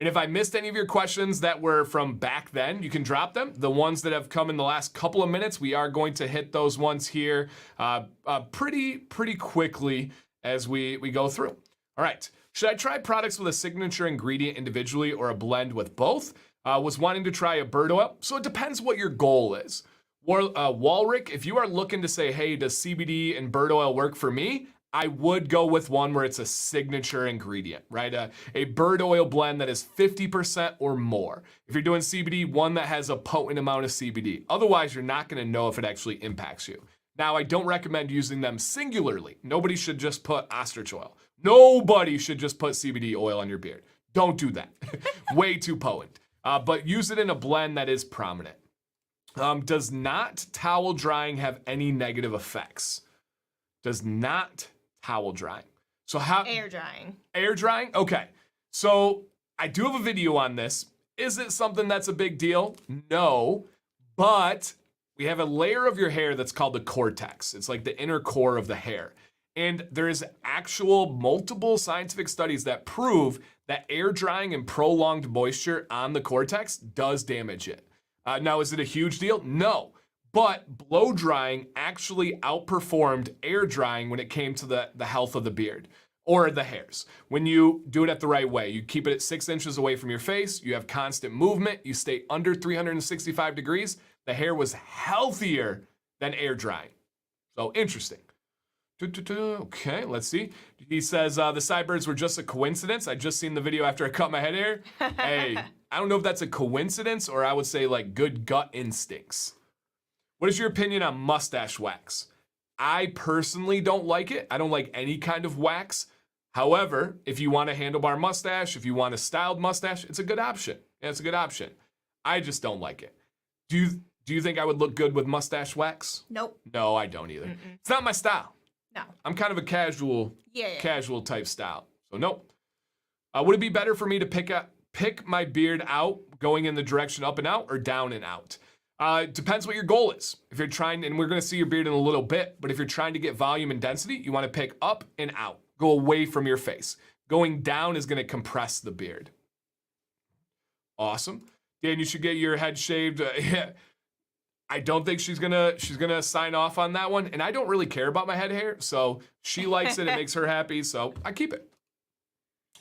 And if I missed any of your questions that were from back then, you can drop them. The ones that have come in the last couple of minutes, we are going to hit those ones here pretty quickly as we go through. All right. Should I try products with a signature ingredient individually or a blend with both? Was wanting to try a bird oil. So it depends what your goal is. Walrick, if you are looking to say, hey, does CBD and bird oil work for me? I would go with one where it's a signature ingredient, right? A bird oil blend that is 50% or more. If you're doing CBD, one that has a potent amount of CBD. Otherwise, you're not going to know if it actually impacts you. Now, I don't recommend using them singularly. Nobody should just put ostrich oil. Nobody should just put CBD oil on your beard. Don't do that. Way too potent. But use it in a blend that is prominent. Does not towel drying have any negative effects? Does not towel drying. So how? Air drying. Air drying? Okay. So I do have a video on this. Is it something that's a big deal? No. But we have a layer of your hair that's called the cortex. It's like the inner core of the hair. And there's actual multiple scientific studies that prove that air drying and prolonged moisture on the cortex does damage it. Now, is it a huge deal? No. But blow drying actually outperformed air drying when it came to the health of the beard or the hairs. When you do it at the right way, you keep it at 6 inches away from your face, you have constant movement, you stay under 365 degrees, the hair was healthier than air drying. So interesting. Okay, let's see. He says the sideburns were just a coincidence. I just seen the video after I cut my head hair. Hey, I don't know if that's a coincidence or I would say like good gut instincts. What is your opinion on mustache wax? I personally don't like it. I don't like any kind of wax. However, if you want a handlebar mustache, if you want a styled mustache, it's a good option. Yeah, it's a good option. I just don't like it. Do you think I would look good with mustache wax? Nope. No, I don't either. Mm-mm. It's not my style. No. I'm kind of a casual type style. So nope. Would it be better for me to pick my beard out going in the direction up and out or down and out? Depends what your goal is. If you're trying, and we're going to see your beard in a little bit, but if you're trying to get volume and density, you want to pick up and out. Go away from your face. Going down is going to compress the beard. Awesome. Dan, you should get your head shaved. I don't think she's gonna sign off on that one, and I don't really care about my head hair, so she likes it. It makes her happy, so I keep it.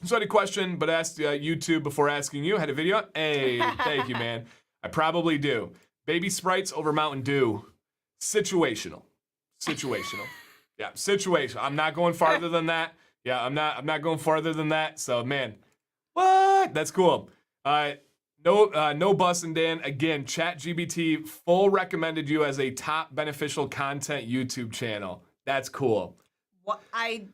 So I had a question, but asked YouTube before asking you. I had a video. Hey, thank you, man. I probably do. Baby Sprites over Mountain Dew. Situational. Yeah, situational. I'm not going farther than that. Yeah, I'm not going farther than that. So, man, what? That's cool. No bussin', Dan. Again, ChatGPT full recommended you as a top beneficial content YouTube channel. That's cool. What I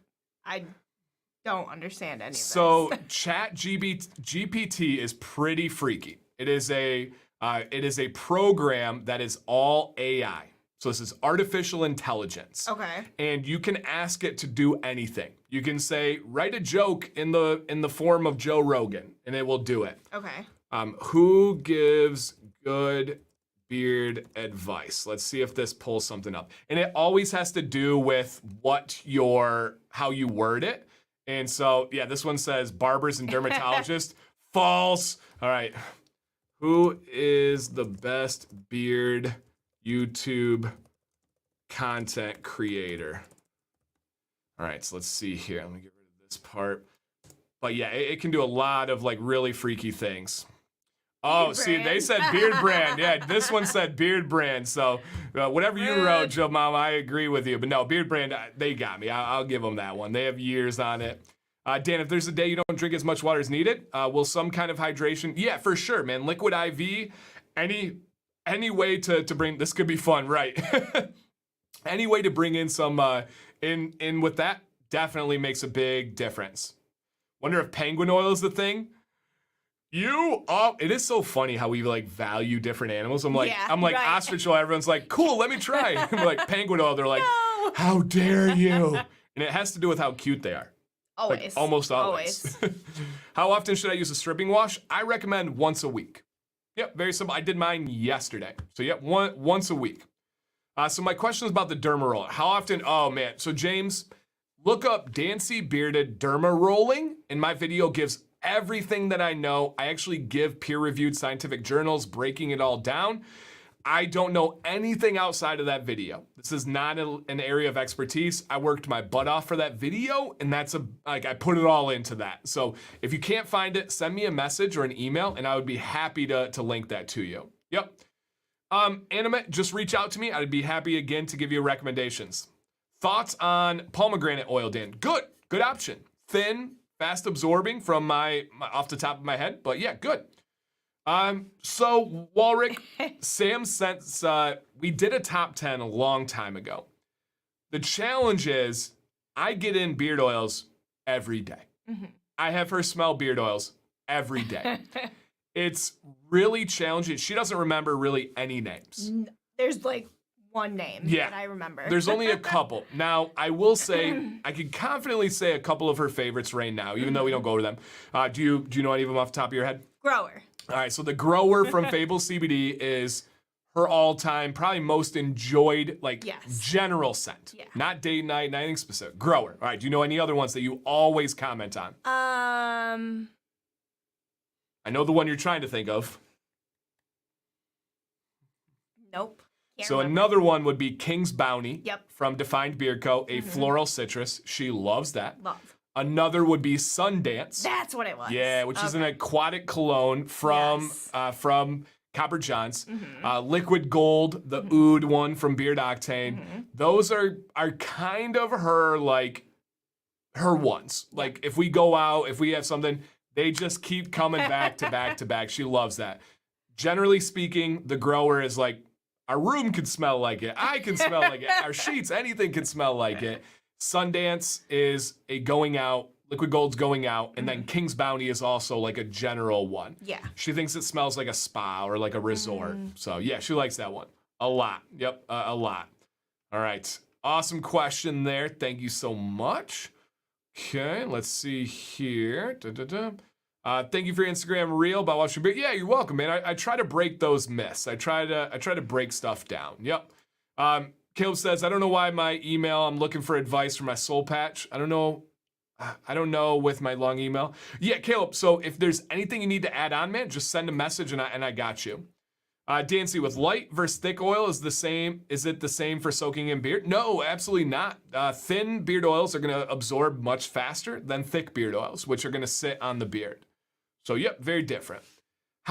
don't understand any of this. So ChatGPT is pretty freaky. It is a program that is all AI. So this is artificial intelligence. Okay. And you can ask it to do anything. You can say, write a joke in the form of Joe Rogan, and it will do it. Okay. Who gives good beard advice? Let's see if this pulls something up. And it always has to do with how you word it. And so, yeah, this one says barbers and dermatologists. False. All right. Who is the best beard YouTube content creator? All right, so let's see here. Let me get rid of this part. But yeah, it can do a lot of like really freaky things. Oh, see, they said beard brand. Yeah, this one said beard brand. So whatever you wrote, Joe Mama, I agree with you. But no, beard brand, they got me. I'll give them that one. They have years on it. Dan, if there's a day you don't drink as much water as needed, will some kind of hydration? Yeah, for sure, man. Liquid IV, any way to bring, this could be fun, right? Any way to bring in some, in with that definitely makes a big difference. Wonder if penguin oil is the thing. It is so funny how we like value different animals. I'm like right. Ostrich oil. Everyone's like, cool, let me try. I'm like penguin oil. They're like, no. How dare you? And it has to do with how cute they are. Always. Like, almost always. How often should I use a stripping wash? I recommend once a week. Yep, very simple. I did mine yesterday. So yep, once a week. So my question is about the derma roller. How often? Oh man. So James, look up Dancy Bearded Derma Rolling, and my video gives everything that I know. I actually give peer-reviewed scientific journals breaking it all down. I don't know anything outside of that video. This is not an area of expertise. I worked my butt off for that video, and I put it all into that. So if you can't find it, send me a message or an email, and I would be happy to link that to you. Yep. Animate, just reach out to me. I'd be happy again to give you recommendations. Thoughts on pomegranate oil, Dan? Good option. Thin, fast absorbing from my off the top of my head, but yeah, good. So Walrick, Sam sent, we did a top 10 a long time ago. The challenge is I get in beard oils every day. Mm-hmm. I have her smell beard oils every day. It's really challenging. She doesn't remember really any names. There's like one name that I remember. There's only a couple. Now, I will say, I can confidently say a couple of her favorites right now, even though we don't go to them. Do you know any of them off the top of your head? Grower. All right, so the Grower from Fable CBD is her all-time, probably most enjoyed, general scent. Yeah. Not day, night, anything specific. Grower. All right, do you know any other ones that you always comment on? I know the one you're trying to think of. Nope. So another one would be King's Bounty from Defined Beard Co., a floral citrus. She loves that. Love. Another would be Sundance. That's what it was. Yeah, which is an aquatic cologne from Copper Johns. Mm-hmm. Liquid Gold, the Oud one from Beard Octane. Mm-hmm. Those are kind of her ones. Like if we go out, if we have something, they just keep coming back to back to back. She loves that. Generally speaking, the Grower is like, our room can smell like it. I can smell like it. Our sheets, anything can smell like it. Sundance is a going out. Liquid Gold's going out. And then King's Bounty is also like a general one. Yeah. She thinks it smells like a spa or like a resort. So yeah, she likes that one. A lot. Yep, a lot. All right. Awesome question there. Thank you so much. Okay, let's see here. Thank you for your Instagram reel about watching beard. Yeah, you're welcome, man. I try to break those myths. I try to break stuff down. Yep. Caleb says, I don't know why my email, I'm looking for advice for my soul patch. I don't know with my long email. Yeah, Caleb, so if there's anything you need to add on, man, just send a message and I got you. Dancy, with light versus thick oil is it the same for soaking in beard? No, absolutely not. Thin beard oils are gonna absorb much faster than thick beard oils, which are gonna sit on the beard. So yep, very different.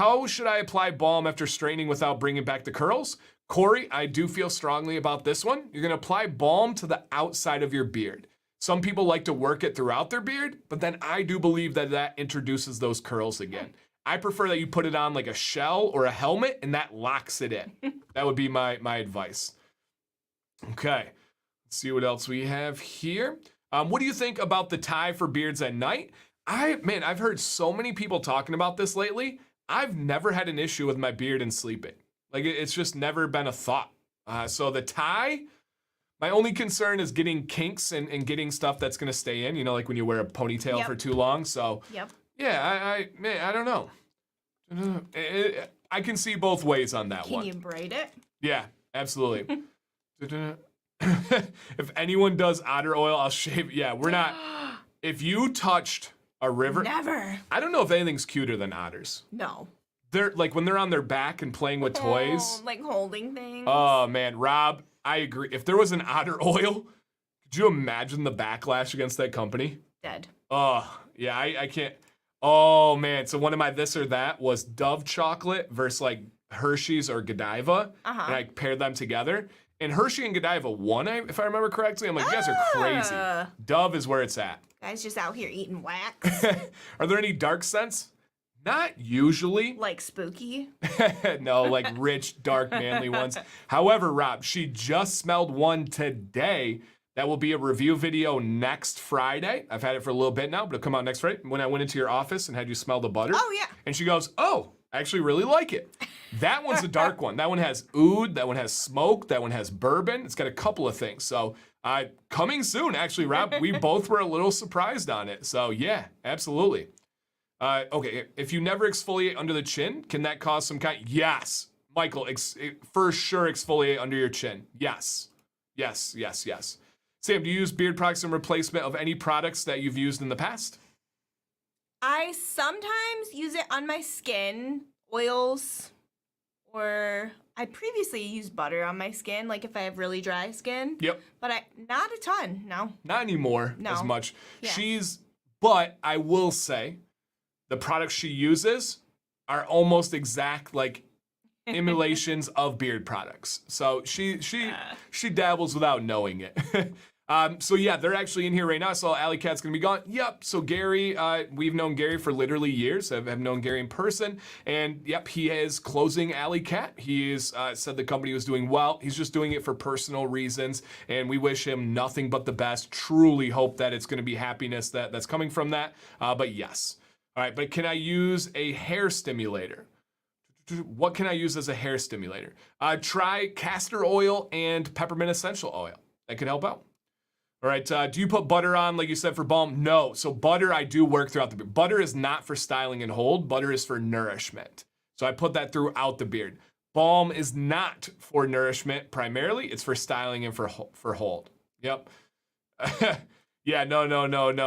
How should I apply balm after straightening without bringing back the curls? Corey, I do feel strongly about this one. You're gonna apply balm to the outside of your beard. Some people like to work it throughout their beard, but then I do believe that that introduces those curls again. I prefer that you put it on like a shell or a helmet and that locks it in. That would be my advice. Okay, let's see what else we have here. What do you think about the tie for beards at night? I've heard so many people talking about this lately. I've never had an issue with my beard and sleeping. Like it's just never been a thought. So the tie, my only concern is getting kinks and getting stuff that's gonna stay in, like when you wear a ponytail for too long. So yeah, I don't know. I can see both ways on that one. Can you braid it? Yeah, absolutely. If anyone does otter oil, I'll shave. Yeah, we're not. If you touched a river, never. I don't know if anything's cuter than otters. No. They're like when they're on their back and playing with toys. Like holding things. Oh man, Rob, I agree. If there was an otter oil, could you imagine the backlash against that company? Dead. Oh, yeah, I can't. Oh man, so one of my this or that was Dove chocolate versus like Hershey's or Godiva, and I paired them together. And Hershey and Godiva won, if I remember correctly. I'm like, you guys are crazy. Dove is where it's at. Guys just out here eating wax. Are there any dark scents? Not usually. Like spooky? No, like rich, dark, manly ones. However, Rob, she just smelled one today. That will be a review video next Friday. I've had it for a little bit now, but it'll come out next Friday. When I went into your office and had you smell the butter. Oh, yeah. And she goes, oh, I actually really like it. That one's a dark one. That one has oud. That one has smoke. That one has bourbon. It's got a couple of things. So coming soon, actually, Rob. We both were a little surprised on it. So yeah, absolutely. Okay, if you never exfoliate under the chin, can that cause some kind? Yes, Michael, for sure exfoliate under your chin. Yes. Sam, do you use beard products in replacement of any products that you've used in the past? I sometimes use it on my skin, oils, or I previously used butter on my skin, like if I have really dry skin. Yep. But not a ton, no. Not anymore as much. Yeah. But I will say, the products she uses are almost exact like emulations of beard products. So she dabbles without knowing it. So yeah, they're actually in here right now. So Alley Cat's gonna be gone. Yep. So Gary, we've known Gary for literally years. I've known Gary in person, and yep, he is closing Alley Cat. He is said the company was doing well. He's just doing it for personal reasons, and we wish him nothing but the best. Truly hope that it's gonna be happiness that's coming from that. But yes. All right. But can I use a hair stimulator? What can I use as a hair stimulator? Try castor oil and peppermint essential oil. That could help out. All right, do you put butter on, like you said, for balm? No. So butter, I do work throughout the beard. Butter is not for styling and hold. Butter is for nourishment. So I put that throughout the beard. Balm is not for nourishment primarily. It's for styling and for hold. Yep. Yeah, no.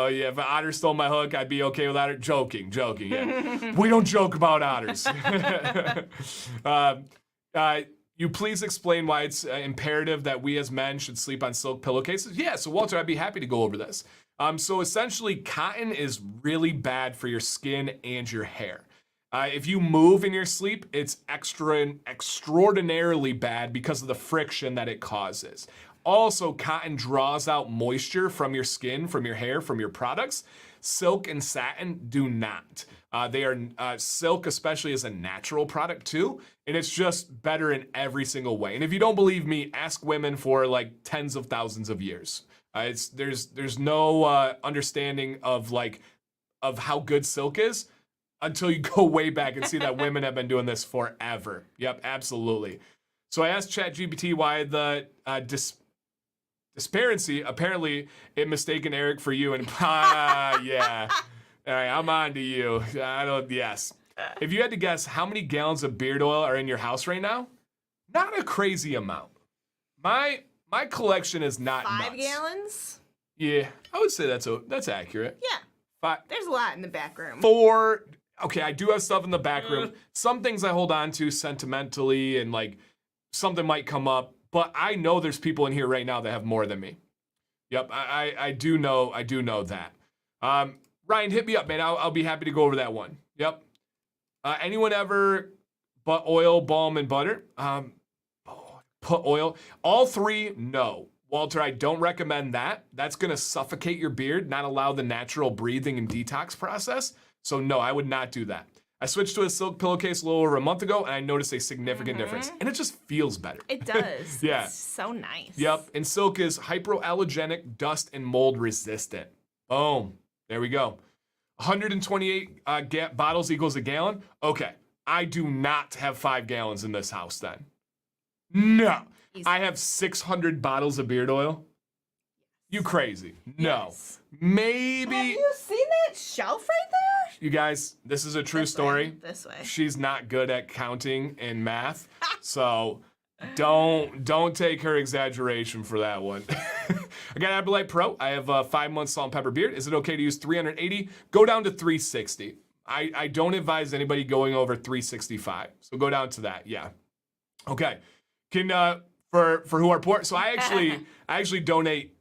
Yeah, if an otter stole my hook, I'd be okay with otter. Joking, yeah. We don't joke about otters. You please explain why it's imperative that we as men should sleep on silk pillowcases? Yeah, so Walter, I'd be happy to go over this. So essentially, cotton is really bad for your skin and your hair. If you move in your sleep, it's extraordinarily bad because of the friction that it causes. Also, cotton draws out moisture from your skin, from your hair, from your products. Silk and satin do not. They are silk, especially, is a natural product too, and it's just better in every single way. And if you don't believe me, ask women for like tens of thousands of years. There's no understanding of how good silk is until you go way back and see that women have been doing this forever. Yep, absolutely. So I asked ChatGPT why the disparity. Apparently, it mistaken Eric for you, and yeah. All right, I'm on to you. Yes. If you had to guess how many gallons of beard oil are in your house right now, not a crazy amount. My collection is not 5 nuts. gallons? Yeah, I would say that's accurate. Yeah. 5. There's a lot in the back room. 4. Okay, I do have stuff in the back room. Some things I hold on to sentimentally, and like something might come up. But I know there's people in here right now that have more than me. Yep, I do know that. Ryan, hit me up, man. I'll be happy to go over that one. Yep. Anyone ever but oil, balm, and butter? Put oil. All three, no. Walter, I don't recommend that. That's going to suffocate your beard, not allow the natural breathing and detox process. So no, I would not do that. I switched to a silk pillowcase a little over a month ago, and I noticed a significant difference. And it just feels better. It does. Yeah. It's so nice. Yep. And silk is hypoallergenic, dust, and mold resistant. Boom. There we go. 128 bottles equals a gallon. Okay. I do not have 5 gallons in this house then. No. Easy. I have 600 bottles of beard oil. You crazy. No. Yes. Maybe. Have you seen that shelf right there? You guys, this is a true story. This way. She's not good at counting and math. So don't take her exaggeration for that one. I got Aberlite Pro. I have a 5-month salt and pepper beard. Is it okay to use 380? Go down to 360. I don't advise anybody going over 365. So go down to that. Yeah. Okay. Can for who are poor. So I actually donate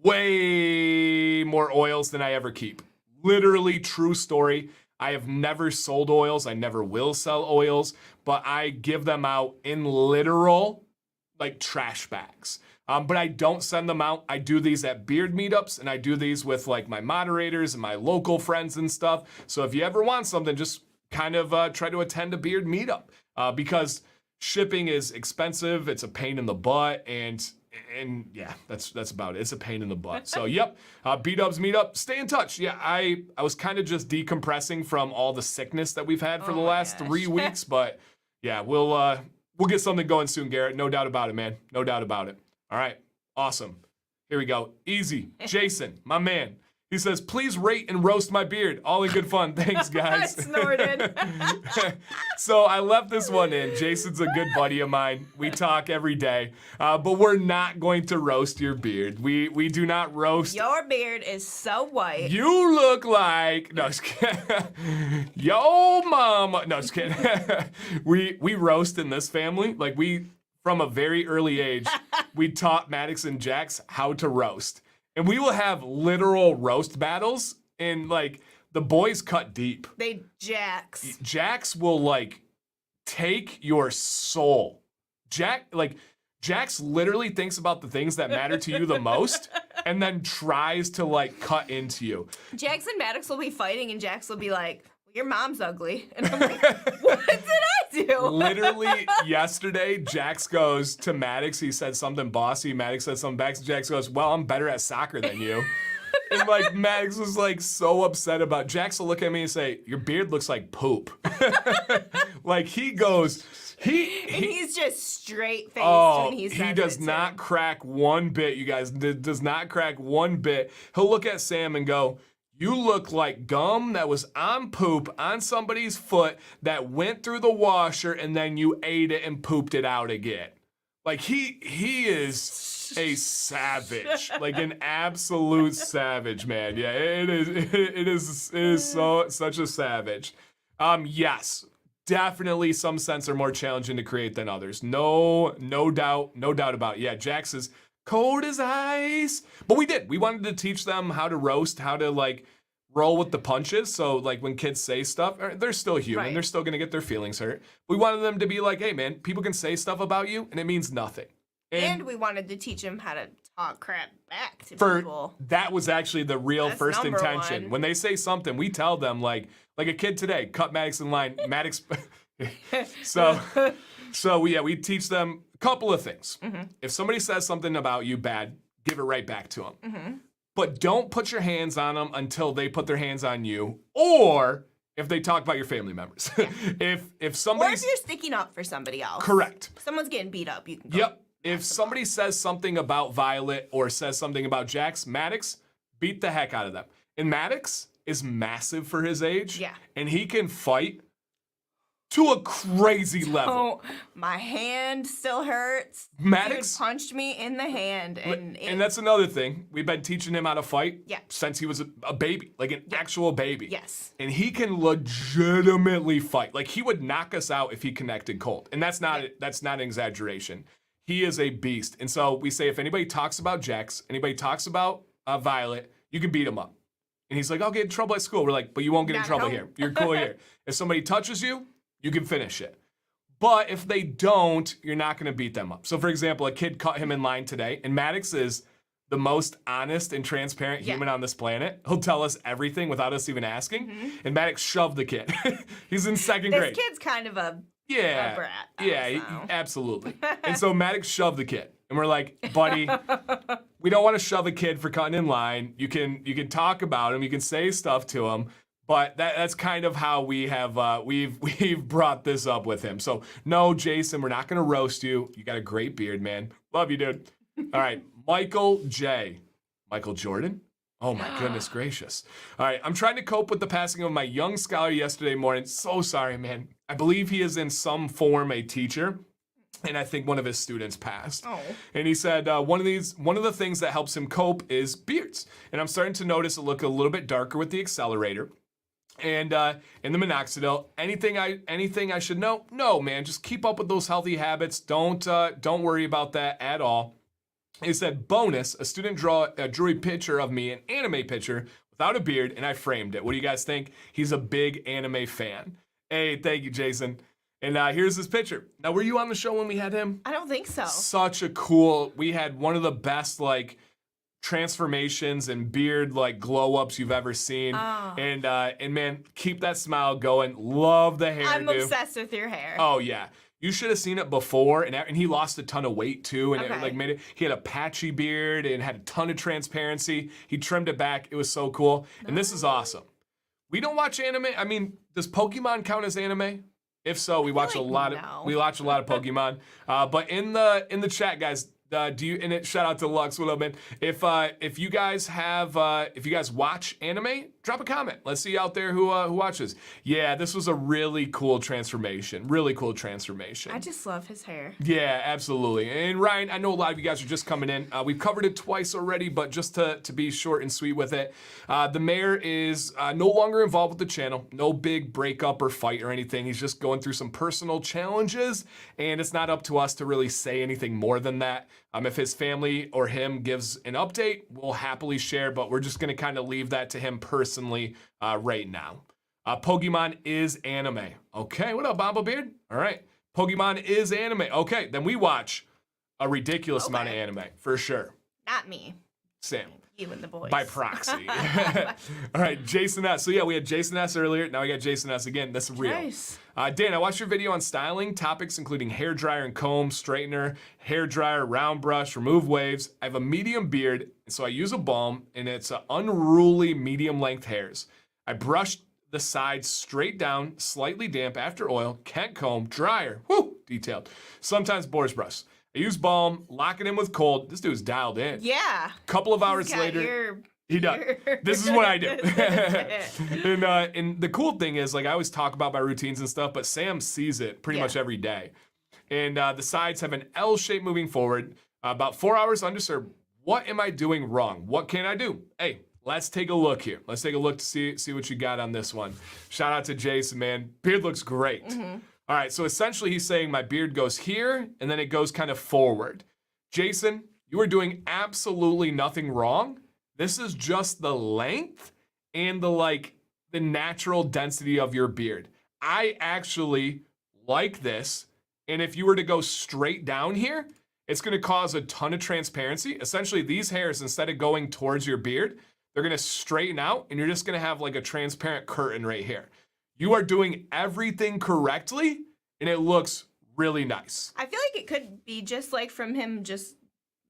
way more oils than I ever keep. Literally true story. I have never sold oils. I never will sell oils, but I give them out in literal like trash bags. But I don't send them out. I do these at beard meetups, and I do these with like my moderators and my local friends and stuff. So if you ever want something, just kind of try to attend a beard meetup because shipping is expensive. It's a pain in the butt, and yeah, that's about it. It's a pain in the butt. So yep, B-Dubs meetup. Stay in touch. Yeah, I was kind of just decompressing from all the sickness that we've had for the last 3 weeks, but yeah, we'll get something going soon, Garrett. No doubt about it, man. No doubt about it. All right, awesome. Here we go. Easy. Jason, my man. He says, please rate and roast my beard. All in good fun. Thanks, guys. I snorted. So I left this one in. Jason's a good buddy of mine. We talk every day. But we're not going to roast your beard. We do not roast. Your beard is so white. You look like... No, just kidding. Yo, mama. No, just kidding. we roast in this family. Like from a very early age, we taught Maddox and Jax how to roast. And we will have literal roast battles, and like the boys cut deep. Jax will like take your soul. Jax literally thinks about the things that matter to you the most, and then tries to like cut into you. Jax and Maddox will be fighting, and Jax will be like, "Your mom's ugly," and I'm like, "What did I do?" Literally yesterday, Jax goes to Maddox. He said something bossy. Maddox said something back. Jax goes, "Well, I'm better at soccer than you." And like Maddox was like so upset about. Jax will look at me and say, "Your beard looks like poop." Like he goes, he's just straight faced when he says he does not crack one bit. You guys, does not crack one bit. He'll look at Sam and go, "You look like gum that was on poop on somebody's foot that went through the washer and then you ate it and pooped it out again." Like he is a savage, like an absolute savage, man. Yeah, it is such a savage. Yes, definitely some scents are more challenging to create than others. No doubt about it. Yeah, Jax is cold as ice. But we wanted to teach them how to roast, how to like roll with the punches. So like when kids say stuff, they're still human. Right. They're still gonna get their feelings hurt. We wanted them to be like, hey man, people can say stuff about you and it means nothing. And we wanted to teach them how to talk crap back to people. That was actually the real first intention. One. When they say something, we tell them like a kid today, cut Maddox in line. Maddox. So we teach them a couple of things. Mm-hmm. If somebody says something about you bad, give it right back to them. Mm-hmm. But don't put your hands on them until they put their hands on you, or if they talk about your family members. Yeah. if somebody, or if you're sticking up for somebody else. Correct. If someone's getting beat up, you can go. Yep. If somebody says something about Violet or says something about Jax, Maddox, beat the heck out of them. And Maddox is massive for his age. Yeah. And he can fight to a crazy level. Oh, my hand still hurts. Maddox Dude punched me in the hand. And that's another thing. We've been teaching him how to fight since he was a baby, like an actual baby. Yes. And he can legitimately fight. Like he would knock us out if he connected cold. And that's not an exaggeration. He is a beast. And so we say if anybody talks about Jax, anybody talks about Violet, you can beat him up. And he's like, I'll get in trouble at school. We're like, but you won't get in Not at trouble home. here. You're cool here. If somebody touches you, you can finish it. But if they don't, you're not going to beat them up. So, for example, a kid caught him in line today, and Maddox is the most honest and transparent human on this planet. He'll tell us everything without us even asking. And Maddox shoved the kid. He's in second grade. This kid's kind of a brat. Absolutely. And so Maddox shoved the kid. And we're like, buddy, we don't want to shove a kid for cutting in line. You can talk about him. You can say stuff to him. But that's kind of how we have we've brought this up with him. So no, Jason, we're not gonna roast you. You got a great beard, man. Love you, dude. All right, Michael J. Michael Jordan? Oh my goodness gracious. All right, I'm trying to cope with the passing of my young scholar yesterday morning. So sorry, man. I believe he is in some form a teacher. And I think one of his students passed. Oh. And he said one of the things that helps him cope is beards. And I'm starting to notice it look a little bit darker with the accelerator. And in the minoxidil, anything I should know? No, man. Just keep up with those healthy habits. Don't worry about that at all. He said, bonus, a student drew a picture of me, an anime picture, without a beard, and I framed it. What do you guys think? He's a big anime fan. Hey, thank you, Jason. And here's his picture. Now, were you on the show when we had him? I don't think so. Such a cool, we had one of the best, like, transformations and beard, like, glow-ups you've ever seen. Oh. And man, keep that smile going. Love the hair, I'm obsessed with your hair. Oh, yeah. You should have seen it before, and he lost a ton of weight too, and it like made it. He had a patchy beard and had a ton of transparency. He trimmed it back. It was so cool, and this is awesome. We don't watch anime. I mean, does Pokemon count as anime? If so, we watch a lot of Pokemon. But in the chat, guys. Shout out to Lux, what up, man? If you guys watch anime, drop a comment. Let's see out there who watches. Yeah, this was a really cool transformation. Really cool transformation. I just love his hair. Yeah, absolutely. And Ryan, I know a lot of you guys are just coming in. We've covered it twice already, but just to be short and sweet with it, the mayor is no longer involved with the channel. No big breakup or fight or anything. He's just going through some personal challenges, and it's not up to us to really say anything more than that. If his family or him gives an update, we'll happily share, but we're just going to kind of leave that to him personally right now. Pokemon is anime. Okay, what up, Bomba Beard? All right, Pokemon is anime. Okay, then we watch a ridiculous amount of anime, for sure. Not me. Sam. You and the boys. By proxy. All right, Jason S. So yeah, we had Jason S. earlier. Now we got Jason S. again. That's real. Nice. Dan, I watched your video on styling, topics including hair dryer and comb, straightener, hair dryer, round brush, remove waves. I have a medium beard, so I use a balm, and it's unruly medium length hairs. I brushed the sides straight down, slightly damp after oil, can't comb, dryer, detailed. Sometimes boar's brush. I use balm, lock it in with cold. This dude's dialed in. Yeah. Couple of hours later, he does. This is what I do. And the cool thing is, like, I always talk about my routines and stuff, but Sam sees it pretty much every day. And the sides have an L shape moving forward. About 4 hours undisturbed. What am I doing wrong? What can I do? Hey, let's take a look here. Let's take a look to see what you got on this one. Shout out to Jason, man. Beard looks great. Mm-hmm. All right, so essentially he's saying my beard goes here, and then it goes kind of forward. Jason, you are doing absolutely nothing wrong. This is just the length and the natural density of your beard. I actually like this, and if you were to go straight down here, it's gonna cause a ton of transparency. Essentially, these hairs, instead of going towards your beard, they're gonna straighten out, and you're just gonna have like a transparent curtain right here. You are doing everything correctly, and it looks really nice. I feel like it could be just like from him just,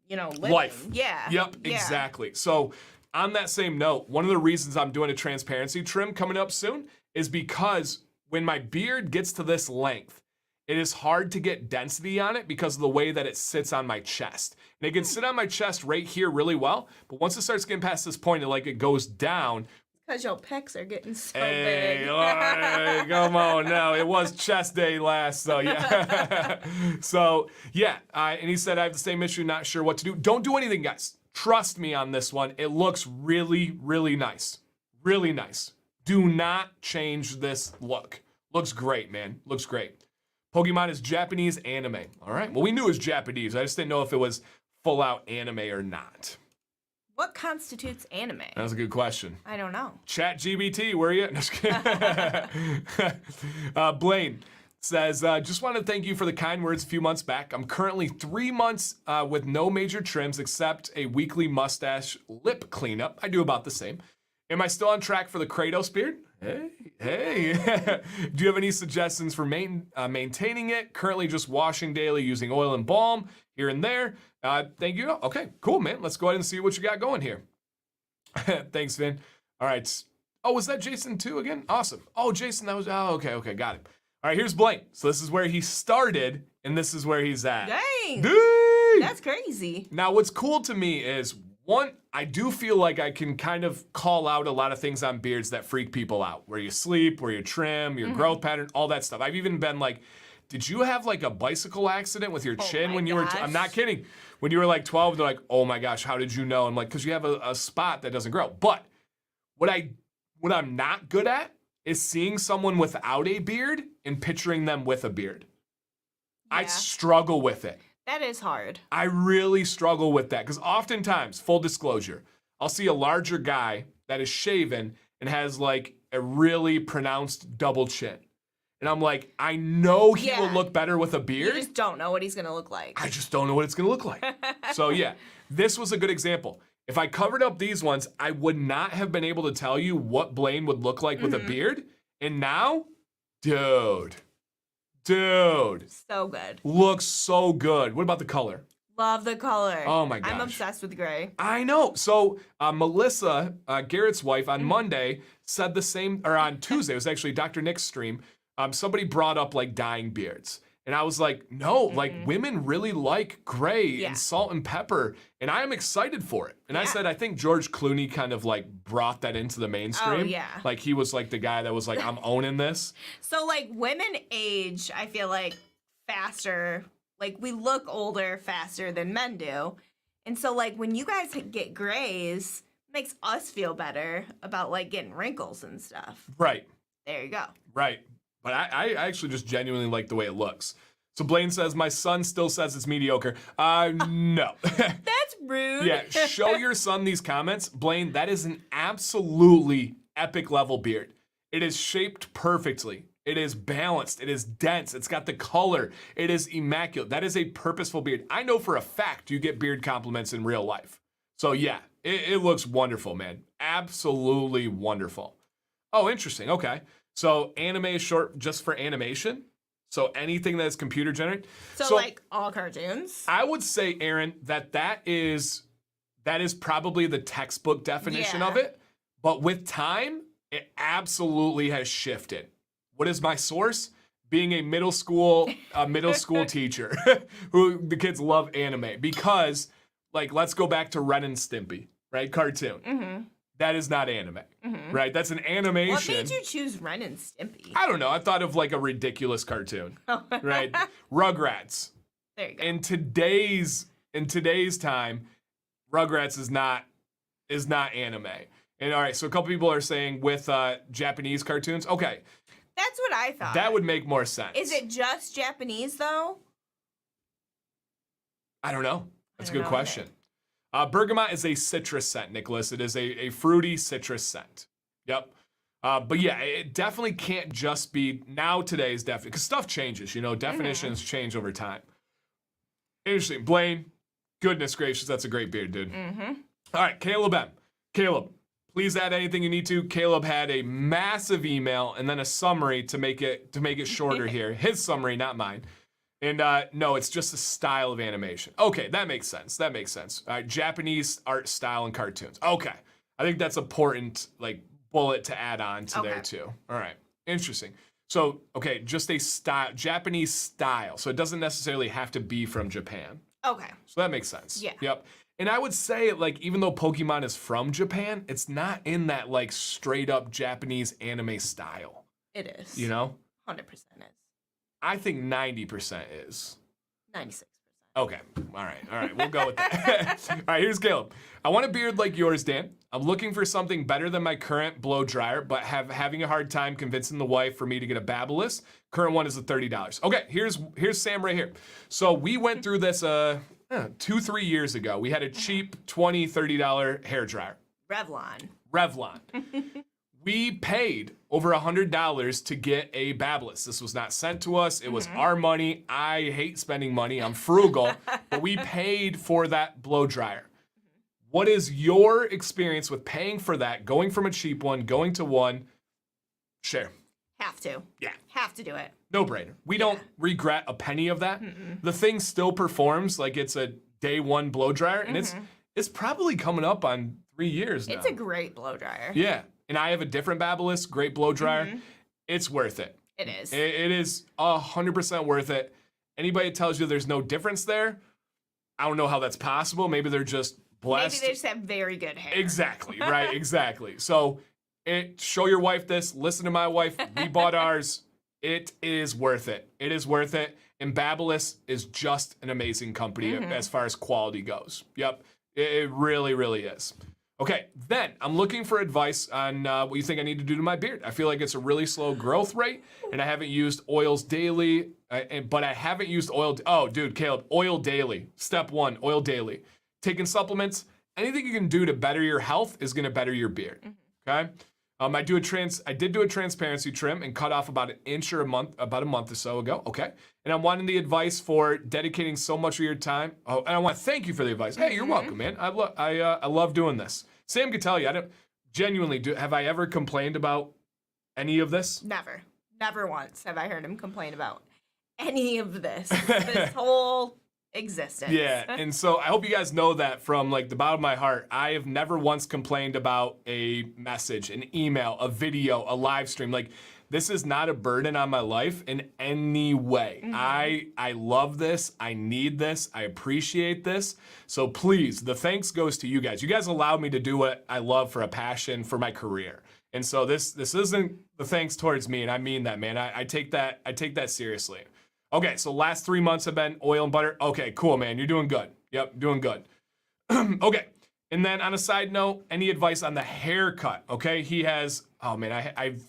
living. Life. Yeah. Yep, exactly. So on that same note, one of the reasons I'm doing a transparency trim coming up soon is because when my beard gets to this length, it is hard to get density on it because of the way that it sits on my chest. And it can sit on my chest right here really well, but once it starts getting past this point, it goes down. Because your pecs are getting so hey, big. All right, come on now. It was chest day last, so yeah. And he said, I have the same issue, not sure what to do. Don't do anything, guys. Trust me on this one. It looks really, really nice. Really nice. Do not change this look. Looks great, man. Looks great. Pokemon is Japanese anime. All right. Well, we knew it was Japanese. I just didn't know if it was full out anime or not. What constitutes anime? That's a good question. I don't know. Chat GBT, where are you? No, just kidding. Blaine says, just want to thank you for the kind words a few months back. I'm currently 3 months with no major trims except a weekly mustache lip cleanup. I do about the same. Am I still on track for the Kratos beard? Hey. Do you have any suggestions for maintaining it? Currently just washing daily using oil and balm here and there. Thank you. Okay, cool, man. Let's go ahead and see what you got going here. Thanks, Vin. All right. Oh, was that Jason too again? Awesome. Oh, Jason, that was, okay, got it. All right, here's Blaine. So this is where he started, and this is where he's at. Dang. Dang! That's crazy. Now, what's cool to me is, one, I do feel like I can kind of call out a lot of things on beards that freak people out. Where you sleep, where you trim, your growth pattern, all that stuff. I've even been like, did you have like a bicycle accident with your chin when you were, I'm not kidding. When you were like 12, they're like, oh my gosh, how did you know? I'm like, because you have a spot that doesn't grow. But what I'm not good at is seeing someone without a beard and picturing them with a beard. Yeah. I struggle with it. That is hard. I really struggle with that because oftentimes, full disclosure, I'll see a larger guy that is shaven and has like a really pronounced double chin. And I'm like, I know he will look better with a beard. You just don't know what he's going to look like. I just don't know what it's going to look like. So yeah, this was a good example. If I covered up these ones, I would not have been able to tell you what Blaine would look like with a beard. And now, dude. So good. Looks so good. What about the color? Love the color. Oh my gosh. I'm obsessed with gray. I know. So Melissa, Garrett's wife, on Monday said the same, or on Tuesday, it was actually Dr. Nick's stream. Somebody brought up like dyeing beards. And I was like, no, like women really like gray and salt and pepper. And I am excited for it. And I said, I think George Clooney kind of like brought that into the mainstream. Oh, yeah. Like he was like the guy that was like, I'm owning this. So like women age, I feel like faster. Like we look older faster than men do. And so like when you guys get grays, it makes us feel better about like getting wrinkles and stuff. Right. There you go. Right. But I actually just genuinely like the way it looks. So Blaine says, my son still says it's mediocre. No. That's rude. Yeah, show your son these comments. Blaine, that is an absolutely epic level beard. It is shaped perfectly. It is balanced. It is dense. It's got the color. It is immaculate. That is a purposeful beard. I know for a fact you get beard compliments in real life. So yeah, it looks wonderful, man. Absolutely wonderful. Oh, interesting. Okay. So anime is short just for animation. So anything that is computer generated. So like all cartoons? I would say, Aaron, that is probably the textbook definition of it. But with time, it absolutely has shifted. What is my source? Being a middle school teacher who the kids love anime because, like, let's go back to Ren and Stimpy, right? Cartoon. That is not anime, right? That's an animation. What made you choose Ren and Stimpy? I don't know. I thought of like a ridiculous cartoon, right? Rugrats. There you go. In today's time, Rugrats is not anime. And all right, so a couple people are saying with Japanese cartoons. Okay. That's what I thought. That would make more sense. Is it just Japanese though? I don't know. That's a good question. Bergamot is a citrus scent, Nicholas. It is a fruity citrus scent. Yep. But yeah, it definitely can't just be today's definitely, because stuff changes, definitions change over time. Interesting. Blaine, goodness gracious, that's a great beard, dude. All right, Caleb M. Caleb, please add anything you need to. Caleb had a massive email and then a summary to make it shorter here. His summary, not mine. And no, it's just a style of animation. Okay, that makes sense. All right, Japanese art style and cartoons. Okay, I think that's important, like, bullet to add on to there too. All right, interesting. So, okay, just a style, Japanese style. So it doesn't necessarily have to be from Japan. Okay. So that makes sense. Yeah. Yep. And I would say, like, even though Pokemon is from Japan, it's not in that, like, straight up Japanese anime style. It is. 100% is. I think 90% is. 96%. Okay. All right. We'll go with that. All right, here's Caleb. I want a beard like yours, Dan. I'm looking for something better than my current blow dryer, but having a hard time convincing the wife for me to get a Babyliss. Current one is $30. Okay, here's Sam right here. So we went through this 2-3 years ago, we had a cheap $20, $30 hair dryer. Revlon. We paid over $100 to get a Babyliss. This was not sent to us. It was our money. I hate spending money. I'm frugal. But we paid for that blow dryer. What is your experience with paying for that, going from a cheap one, going to one? Share. Have to. Yeah. Have to do it. No brainer. We don't regret a penny of that. The thing still performs like it's a day one blow dryer, and it's probably coming up on 3 years now. It's a great blow dryer. Yeah. And I have a different Babyliss, great blow dryer. It's worth it. It is. It is 100% worth it. Anybody that tells you there's no difference there, I don't know how that's possible. Maybe they're just blessed. Maybe they just have very good hair. Exactly, right, exactly. So show your wife this. Listen to my wife. We bought ours. It is worth it. It is worth it. And Babyliss is just an amazing company as far as quality goes. Yep, it really, really is. Okay, then I'm looking for advice on what you think I need to do to my beard. I feel like it's a really slow growth rate, and I haven't used oils daily, but I haven't used oil. Oh, dude, Caleb, oil daily. Step 1, oil daily. Taking supplements, anything you can do to better your health is gonna better your beard, okay? I did do a transparency trim and cut off about an inch or about a month or so ago, okay? And I'm wanting the advice for dedicating so much of your time. Oh, and I want to thank you for the advice. Hey, you're welcome, man. I love doing this. Sam can tell you, I don't genuinely have I ever complained about any of this? Never once have I heard him complain about any of this. This whole existence. Yeah, and so I hope you guys know that from like the bottom of my heart. I have never once complained about a message, an email, a video, a live stream. Like, this is not a burden on my life in any way. I love this. I need this. I appreciate this. So please, the thanks goes to you guys. You guys allowed me to do what I love for a passion for my career. And so this isn't the thanks towards me, and I mean that, man. I take that seriously. Okay, so last 3 months have been oil and butter. Okay, cool, man. You're doing good. Yep, doing good. Okay, and then on a side note, any advice on the haircut? Okay, he has, oh man, I've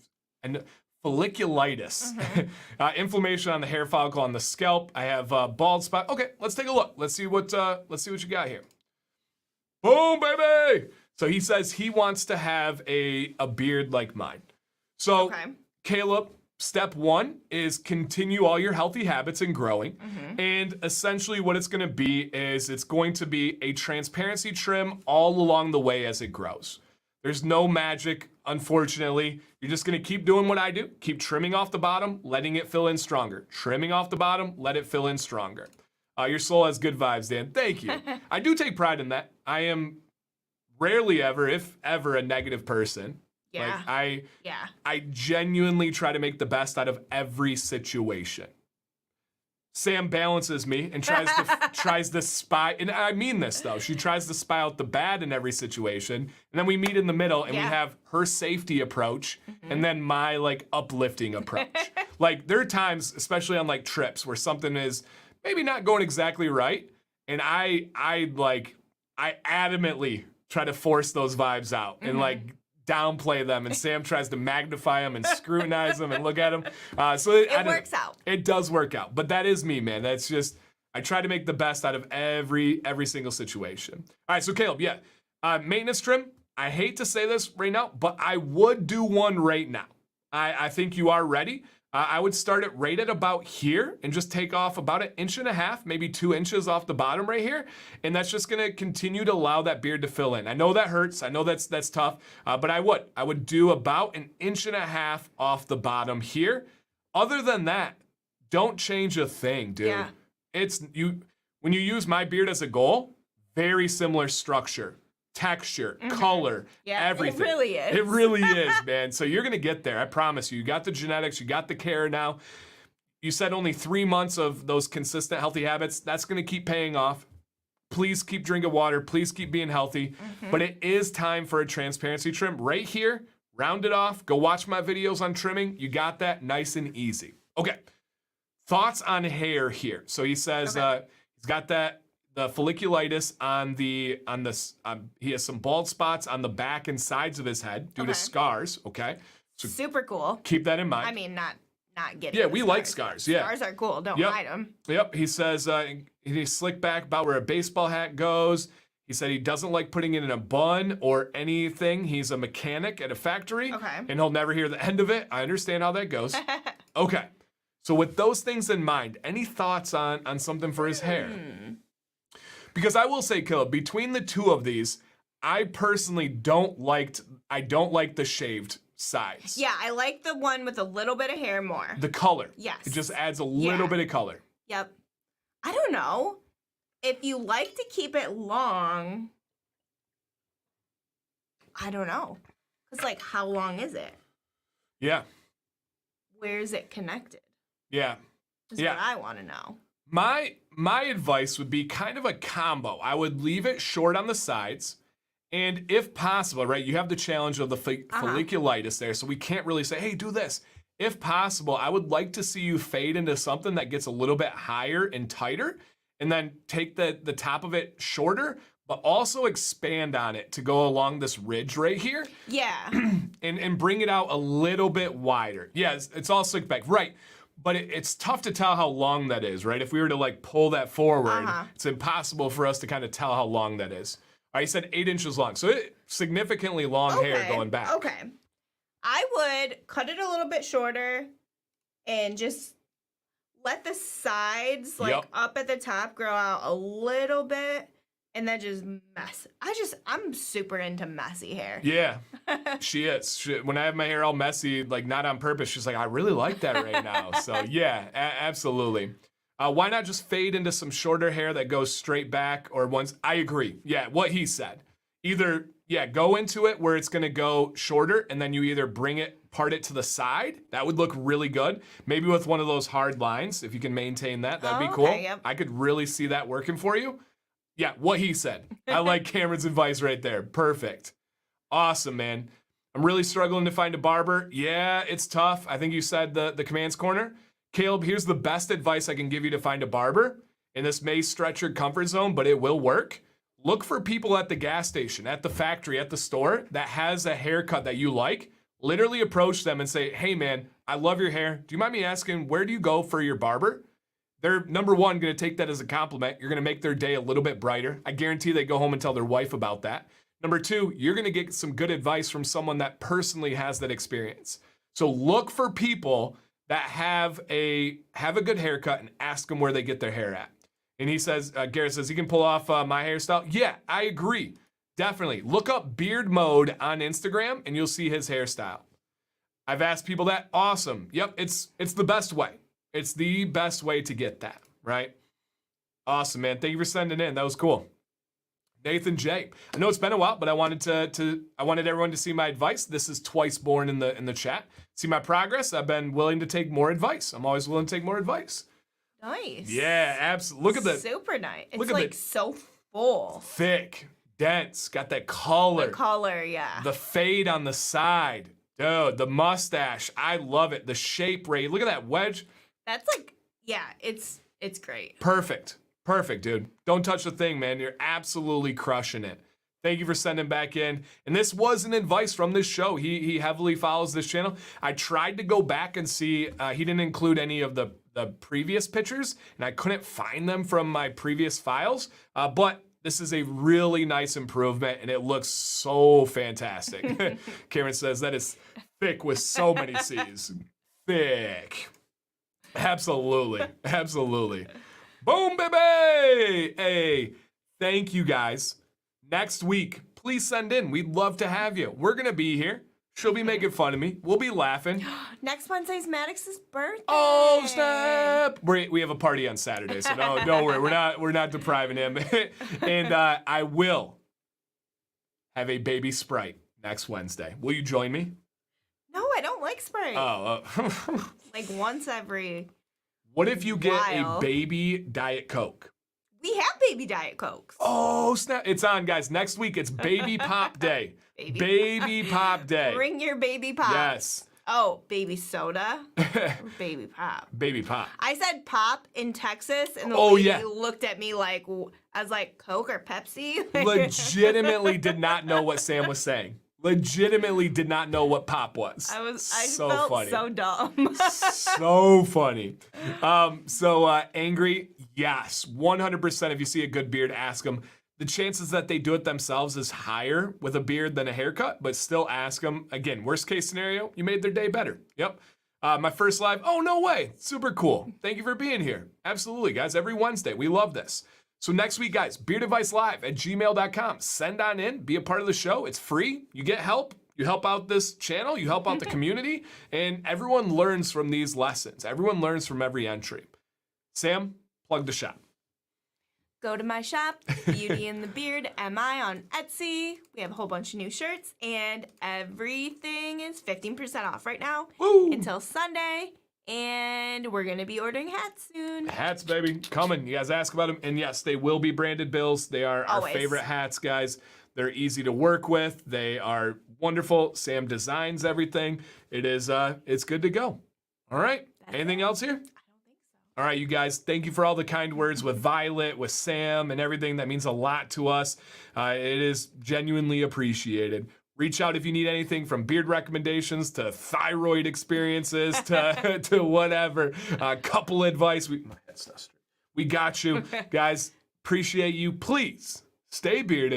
folliculitis, inflammation on the hair follicle on the scalp. I have bald spot. Okay, let's take a look. Let's see what you got here. Boom, baby. So he says he wants to have a beard like mine. So Caleb, step 1 is continue all your healthy habits and growing. And essentially what it's gonna be is it's going to be a transparency trim all along the way as it grows. There's no magic, unfortunately. You're just gonna keep doing what I do. Keep trimming off the bottom, letting it fill in stronger. Trimming off the bottom, let it fill in stronger. Your soul has good vibes, Dan. Thank you. I do take pride in that. I am rarely ever, if ever, a negative person. Yeah. Like I genuinely try to make the best out of every situation. Sam balances me and tries to spy, and I mean this though. She tries to spy out the bad in every situation, and then we meet in the middle, and we have her safety approach, and then my like uplifting approach. Like there are times, especially on like trips, where something is maybe not going exactly right, and I adamantly try to force those vibes out and like downplay them, and Sam tries to magnify them and scrutinize them and look at them. So it works out. It does work out, but that is me, man. That's just, I try to make the best out of every single situation. All right, so Caleb, maintenance trim. I hate to say this right now, but I would do one right now. I think you are ready. I would start it right at about here and just take off about 1.5 inches, maybe 2 inches off the bottom right here. And that's just gonna continue to allow that beard to fill in. I know that hurts, I know that's tough, but I would do about 1.5 inches off the bottom here. Other than that, don't change a thing, dude. Yeah. When you use my beard as a goal, very similar structure, texture, color, everything. It really is. It really is, man. So you're gonna get there, I promise you. You got the genetics, you got the care now. You said only 3 months of those consistent healthy habits. That's gonna keep paying off. Please keep drinking water, please keep being healthy. But it is time for a transparency trim right here. Round it off, go watch my videos on trimming. You got that, nice and easy. Okay, thoughts on hair here. So he says he's got the folliculitis he has some bald spots on the back and sides of his head due to scars, okay? So super cool. Keep that in mind. I mean, not not getting. Yeah, the we like scars. Yeah. Scars are cool. Don't Yep. hide them. Yep. He says he's slick back about where a baseball hat goes. He said he doesn't like putting it in a bun or anything. He's a mechanic at a factory. Okay. And he'll never hear the end of it. I understand how that goes. Okay. So with those things in mind, any thoughts on something for his hair? Because I will say, Caleb, between the two of these, I personally don't like the shaved sides. Yeah, I like the one with a little bit of hair more. The color. Yes. It just adds a little bit of color. Yep. I don't know. If you like to keep it long, I don't know. It's like, how long is it? Yeah. Where is it connected? Yeah. Is what I want to know. My advice would be kind of a combo. I would leave it short on the sides. And if possible, right, you have the challenge of the folliculitis there, so we can't really say, hey, do this. If possible, I would like to see you fade into something that gets a little bit higher and tighter, and then take the top of it shorter, but also expand on it to go along this ridge right here. Yeah. and bring it out a little bit wider. Yeah, it's all slicked back, right. But it's tough to tell how long that is, right? If we were to like pull that forward, it's impossible for us to kind of tell how long that is. All right, he said 8 inches long, so significantly long hair going back. Okay. I would cut it a little bit shorter and just let the sides, like up at the top, grow out a little bit, and then just mess. I'm super into messy hair. Yeah, she is. When I have my hair all messy, like not on purpose, she's like, I really like that right now. So yeah, absolutely. Why not just fade into some shorter hair that goes straight back or once? I agree. Yeah, what he said. Either, go into it where it's going to go shorter and then you either part it to the side. That would look really good. Maybe with one of those hard lines, if you can maintain that, that'd be cool. Okay, yep. I could really see that working for you. Yeah, what he said. I like Cameron's advice right there. Perfect. Awesome, man. I'm really struggling to find a barber. Yeah, it's tough. I think you said the commands corner. Caleb, here's the best advice I can give you to find a barber. And this may stretch your comfort zone, but it will work. Look for people at the gas station, at the factory, at the store that has a haircut that you like. Literally approach them and say, hey man, I love your hair. Do you mind me asking, where do you go for your barber? They're, number one, going to take that as a compliment. You're going to make their day a little bit brighter. I guarantee they go home and tell their wife about that. Number two, you're going to get some good advice from someone that personally has that experience. So look for people that have a good haircut and ask them where they get their hair at. And he says, Garrett says, he can pull off my hairstyle. Yeah, I agree. Definitely. Look up Beard Mode on Instagram and you'll see his hairstyle. I've asked people that. Awesome. Yep, it's the best way. It's the best way to get that, right? Awesome, man. Thank you for sending in. That was cool. Nathan J. I know it's been a while, but I wanted I wanted everyone to see my advice. This is twice born in the chat. See my progress. I've been willing to take more advice. I'm always willing to take more advice. Nice. Yeah, absolutely. Look at the super nice. It's look at like so full. Thick, dense, got that color. The color, yeah. The fade on the side. Dude, the mustache. I love it. The shape rate. Look at that wedge. That's like, yeah, it's great. Perfect. Perfect, dude. Don't touch the thing, man. You're absolutely crushing it. Thank you for sending back in. And this was an advice from this show. He heavily follows this channel. I tried to go back and see. He didn't include any of the previous pictures, and I couldn't find them from my previous files. But this is a really nice improvement, and it looks so fantastic. Cameron says that is thick with so many C's. Thick. Absolutely. Absolutely. Boom, baby! Hey, thank you guys. Next week, please send in. We'd love to have you. We're going to be here. She'll be making fun of me. We'll be laughing. Next Wednesday's Maddox's birthday. Oh, snap! We have a party on Saturday, so don't worry. We're not depriving him. And I will have a baby Sprite next Wednesday. Will you join me? No, I don't like Sprite. Oh. Like once every What if you get while. a baby Diet Coke? We have baby Diet Cokes. Oh, snap. It's on, guys. Next week, it's Baby Pop Day. Baby Pop Day. Bring your baby pop. Yes. Oh, baby soda or baby pop? Baby Pop. I said pop in Texas, and the Oh, lady yeah. looked at me like, I was like, Coke or Pepsi? Legitimately did not know what Sam was saying. Legitimately did not know what pop was. I so felt funny. so dumb. So funny. Angry, yes. 100% if you see a good beard, ask them. The chances that they do it themselves is higher with a beard than a haircut, but still ask them. Again, worst case scenario, you made their day better. Yep. My first live, oh, no way. Super cool. Thank you for being here. Absolutely, guys. Every Wednesday, we love this. So next week, guys, beardadvicelive@gmail.com. Send on in, be a part of the show. It's free. You get help. You help out this channel. You help out the community. And everyone learns from these lessons. Everyone learns from every entry. Sam, plug the shop. Go to my shop, Beauty and the Beard MI on Etsy. We have a whole bunch of new shirts, and everything is 15% off right now. Woo! Until Sunday. And we're going to be ordering hats soon. Hats, baby. Coming. You guys ask about them. And yes, they will be branded bills. They are our Always. favorite hats, guys. They're easy to work with. They are wonderful. Sam designs everything. It's good to go. All right. Anything else here? All right, you guys, thank you for all the kind words with Violet, with Sam, and everything. That means a lot to us. It is genuinely appreciated. Reach out if you need anything from beard recommendations to thyroid experiences to whatever. Couple advice. My head's not straight. We got you. Guys, appreciate you. Please stay bearded.